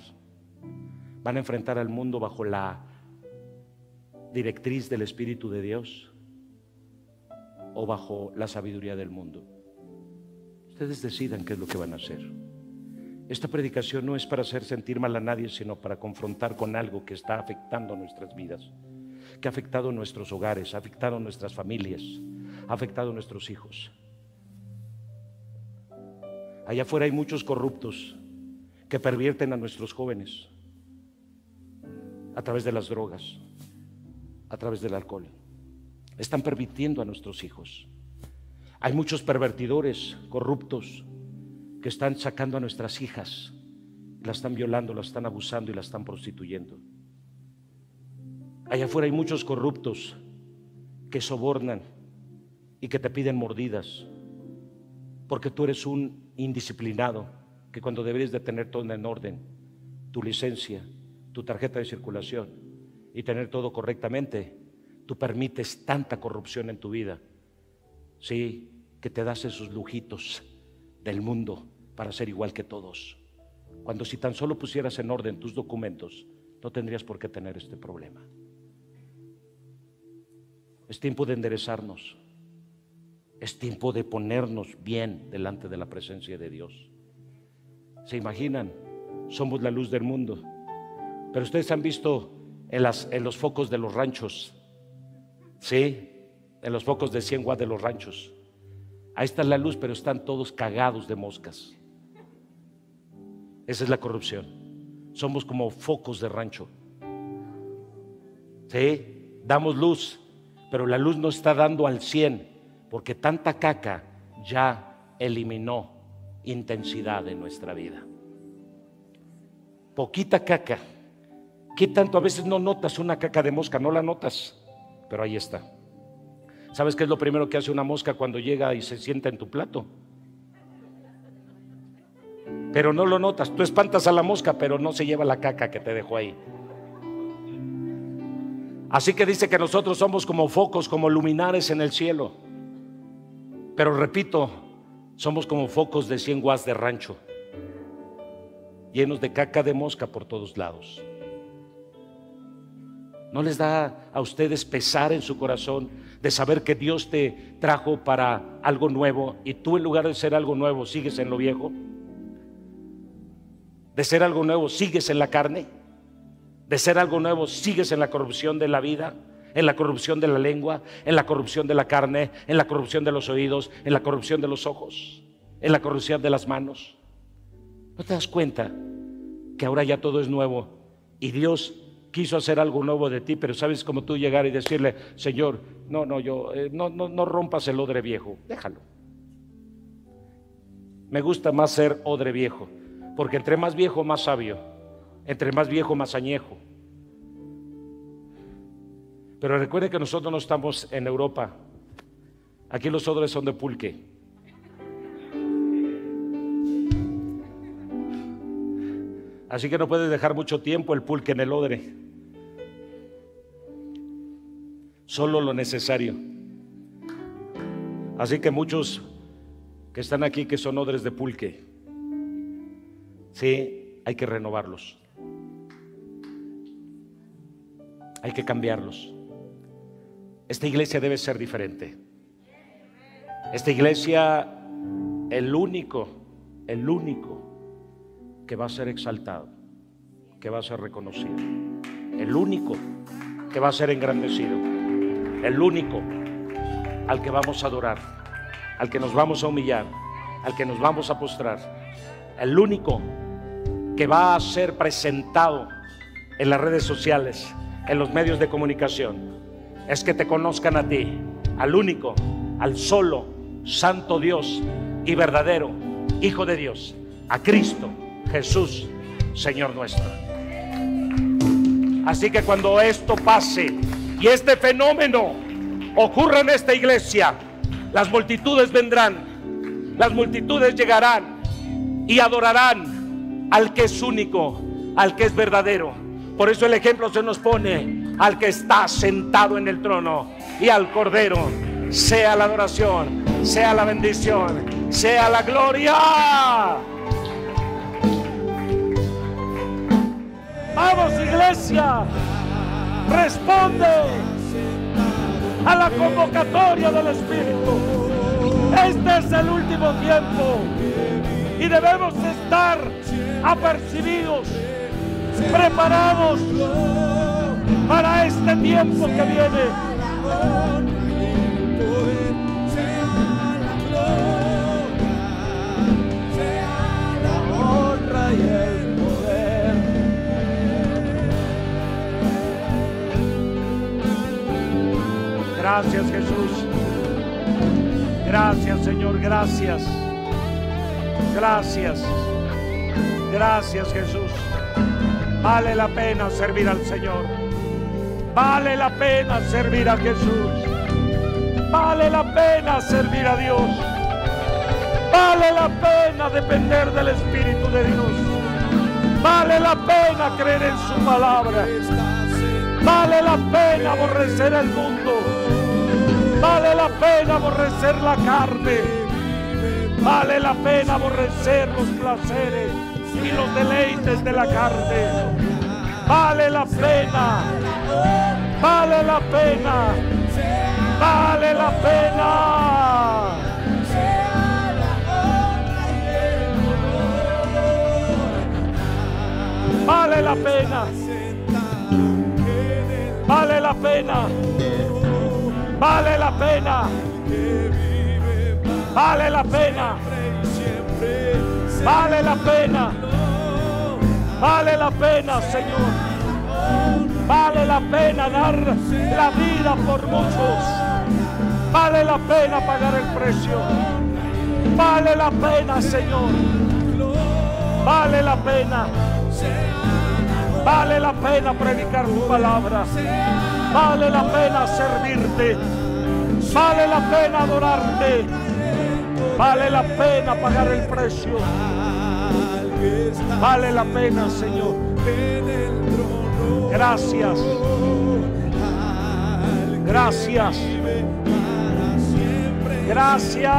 ¿Van a enfrentar al mundo bajo la directriz del Espíritu de Dios o bajo la sabiduría del mundo? Ustedes decidan qué es lo que van a hacer. Esta predicación no es para hacer sentir mal a nadie, sino para confrontar con algo que está afectando nuestras vidas, que ha afectado nuestros hogares, ha afectado nuestras familias, ha afectado nuestros hijos. Allá afuera hay muchos corruptos que pervierten a nuestros jóvenes a través de las drogas, a través del alcohol. Están pervirtiendo a nuestros hijos. Hay muchos pervertidores corruptos que están sacando a nuestras hijas, las están violando, las están abusando y las están prostituyendo. Allá afuera hay muchos corruptos que sobornan y que te piden mordidas porque tú eres un indisciplinado, que cuando deberías de tener todo en orden, tu licencia, tu tarjeta de circulación y tener todo correctamente, tú permites tanta corrupción en tu vida, sí, que te das esos lujitos del mundo para ser igual que todos, cuando si tan solo pusieras en orden tus documentos, no tendrías por qué tener este problema. Es tiempo de enderezarnos. Es tiempo de ponernos bien delante de la presencia de Dios. ¿Se imaginan? Somos la luz del mundo. Pero ustedes han visto en los focos de los ranchos, ¿sí? En los focos de 100 watts de los ranchos. Ahí está la luz, pero están todos cagados de moscas. Esa es la corrupción. Somos como focos de rancho. ¿Sí? Damos luz, pero la luz no está dando al 100%. Porque tanta caca ya eliminó intensidad en nuestra vida. Poquita caca. ¿Qué tanto? A veces no notas una caca de mosca, no la notas, pero ahí está. ¿Sabes qué es lo primero que hace una mosca cuando llega y se sienta en tu plato? Pero no lo notas. Tú espantas a la mosca, pero no se lleva la caca que te dejó ahí. Así que dice que nosotros somos como focos, como luminares en el cielo. Pero repito, somos como focos de 100 watts de rancho, llenos de caca de mosca por todos lados. ¿No les da a ustedes pesar en su corazón de saber que Dios te trajo para algo nuevo y tú, en lugar de ser algo nuevo, sigues en lo viejo? De ser algo nuevo, sigues en la carne. De ser algo nuevo, sigues en la corrupción de la vida, en la corrupción de la lengua, en la corrupción de la carne, en la corrupción de los oídos, en la corrupción de los ojos, en la corrupción de las manos. ¿No te das cuenta que ahora ya todo es nuevo y Dios quiso hacer algo nuevo de ti? Pero sabes cómo tú llegar y decirle: Señor, no rompas el odre viejo, déjalo. Me gusta más ser odre viejo, porque entre más viejo más sabio, entre más viejo más añejo. Pero recuerde que nosotros no estamos en Europa. Aquí los odres son de pulque. Así que no puedes dejar mucho tiempo el pulque en el odre. Solo lo necesario. Así que muchos que están aquí que son odres de pulque, sí, hay que renovarlos. Hay que cambiarlos. Esta iglesia debe ser diferente. Esta iglesia, el único que va a ser exaltado, que va a ser reconocido, el único que va a ser engrandecido, el único al que vamos a adorar, al que nos vamos a humillar, al que nos vamos a postrar, el único que va a ser presentado en las redes sociales, en los medios de comunicación, es que te conozcan a ti, al único, al solo, santo Dios y verdadero Hijo de Dios, a Cristo Jesús, Señor nuestro. Así que cuando esto pase y este fenómeno ocurra en esta iglesia, las multitudes vendrán, las multitudes llegarán y adorarán al que es único, al que es verdadero. Por eso el ejemplo se nos pone al que está sentado en el trono y al Cordero. Sea la adoración, sea la bendición, sea la gloria. Vamos, iglesia, responde a la convocatoria del Espíritu. Este es el último tiempo y debemos estar apercibidos, preparados para este tiempo que viene. Gracias, Jesús. Gracias, Señor, gracias. Gracias. Gracias, Jesús. Vale la pena servir al Señor. Vale la pena servir a Jesús. Vale la pena servir a Dios. Vale la pena depender del Espíritu de Dios. Vale la pena creer en su palabra. Vale la pena aborrecer el mundo. Vale la pena aborrecer la carne. Vale la pena aborrecer los placeres y los deleites de la carne. Vale la pena. Vale la pena. Vale la pena. Vale la pena. Vale la pena. Vale la pena. Vale la pena. Vale la pena. Vale la pena, Señor. Vale la pena dar la vida por muchos. Vale la pena pagar el precio. Vale la pena, Señor. Vale la pena. Vale la pena predicar tu palabra. Vale la pena servirte. Vale la pena adorarte. Vale la pena pagar el precio. Vale la pena, Señor. Gracias. Gracias. Gracias.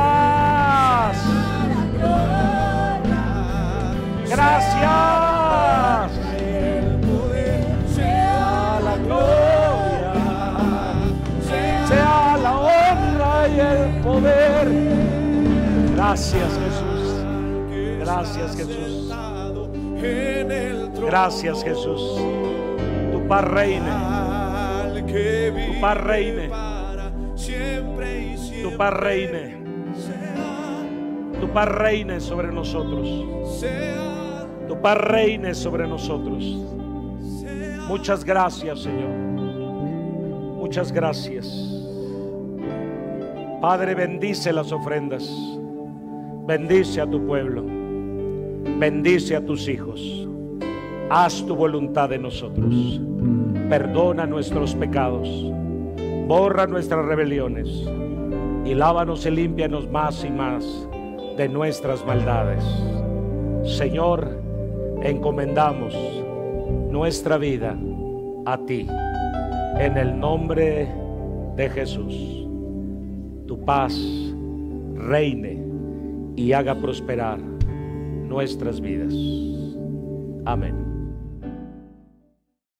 Gracias. Sea la gloria, sea la honra y el poder. Gracias, Jesús. Gracias, Jesús. Gracias, Jesús. Tu paz reine. Tu paz reine. Tu paz reine. Tu paz reine sobre nosotros. Tu paz reine sobre nosotros. Muchas gracias, Señor. Muchas gracias. Padre, bendice las ofrendas. Bendice a tu pueblo. Bendice a tus hijos. Haz tu voluntad en nosotros. Perdona nuestros pecados. Borra nuestras rebeliones. Y lávanos y límpianos más y más de nuestras maldades. Señor, encomendamos nuestra vida a ti. En el nombre de Jesús. Tu paz reine y haga prosperar nuestras vidas. Amén.